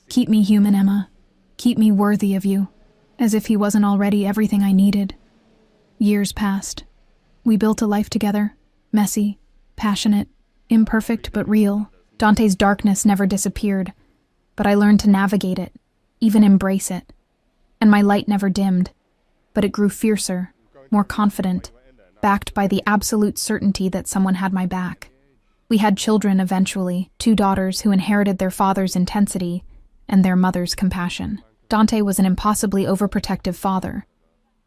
"Keep me human, Emma. Keep me worthy of you," as if he wasn't already everything I needed. Years passed. We built a life together, messy, passionate, imperfect but real. Dante's darkness never disappeared, but I learned to navigate it, even embrace it. And my light never dimmed, but it grew fiercer, more confident, backed by the absolute certainty that someone had my back. We had children eventually, 2 daughters who inherited their father's intensity and their mother's compassion. Dante was an impossibly overprotective father,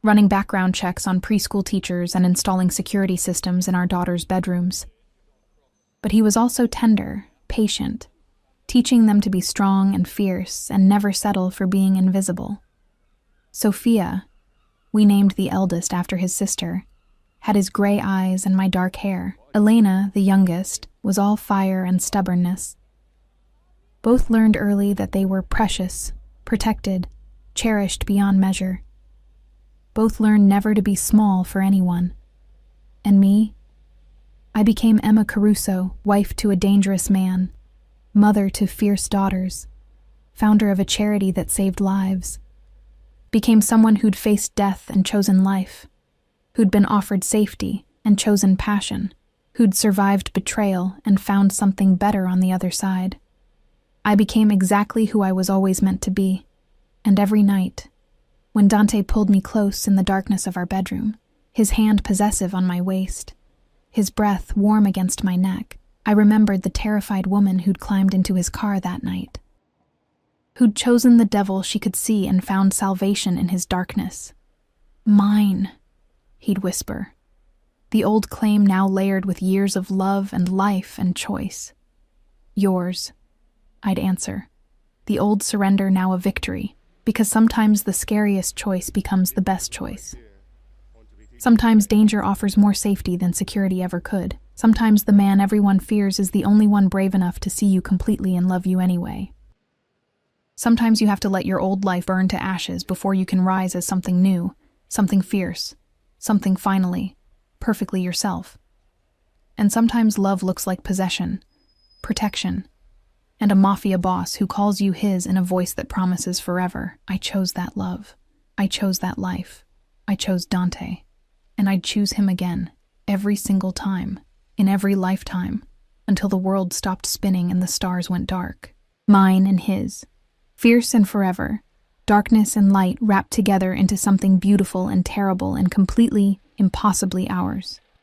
running background checks on preschool teachers and installing security systems in our daughters' bedrooms. But he was also tender, patient, teaching them to be strong and fierce and never settle for being invisible. Sophia, we named the eldest after his sister, had his gray eyes and my dark hair. Elena, the youngest, was all fire and stubbornness. Both learned early that they were precious, protected, cherished beyond measure. Both learned never to be small for anyone. And me? I became Emma Caruso, wife to a dangerous man, mother to fierce daughters, founder of a charity that saved lives. Became someone who'd faced death and chosen life, who'd been offered safety and chosen passion, who'd survived betrayal and found something better on the other side. I became exactly who I was always meant to be, and every night, when Dante pulled me close in the darkness of our bedroom, his hand possessive on my waist, his breath warm against my neck, I remembered the terrified woman who'd climbed into his car that night, who'd chosen the devil she could see and found salvation in his darkness. "Mine," he'd whisper, the old claim now layered with years of love and life and choice. "Yours," I'd answer, the old surrender now a victory, because sometimes the scariest choice becomes the best choice. Sometimes danger offers more safety than security ever could. Sometimes the man everyone fears is the only one brave enough to see you completely and love you anyway. Sometimes you have to let your old life burn to ashes before you can rise as something new, something fierce, something finally, perfectly yourself. And sometimes love looks like possession, protection, and a mafia boss who calls you his in a voice that promises forever. I chose that love. I chose that life. I chose Dante. And I'd choose him again, every single time, in every lifetime, until the world stopped spinning and the stars went dark. Mine and his. Fierce and forever. Darkness and light wrapped together into something beautiful and terrible and completely, impossibly ours.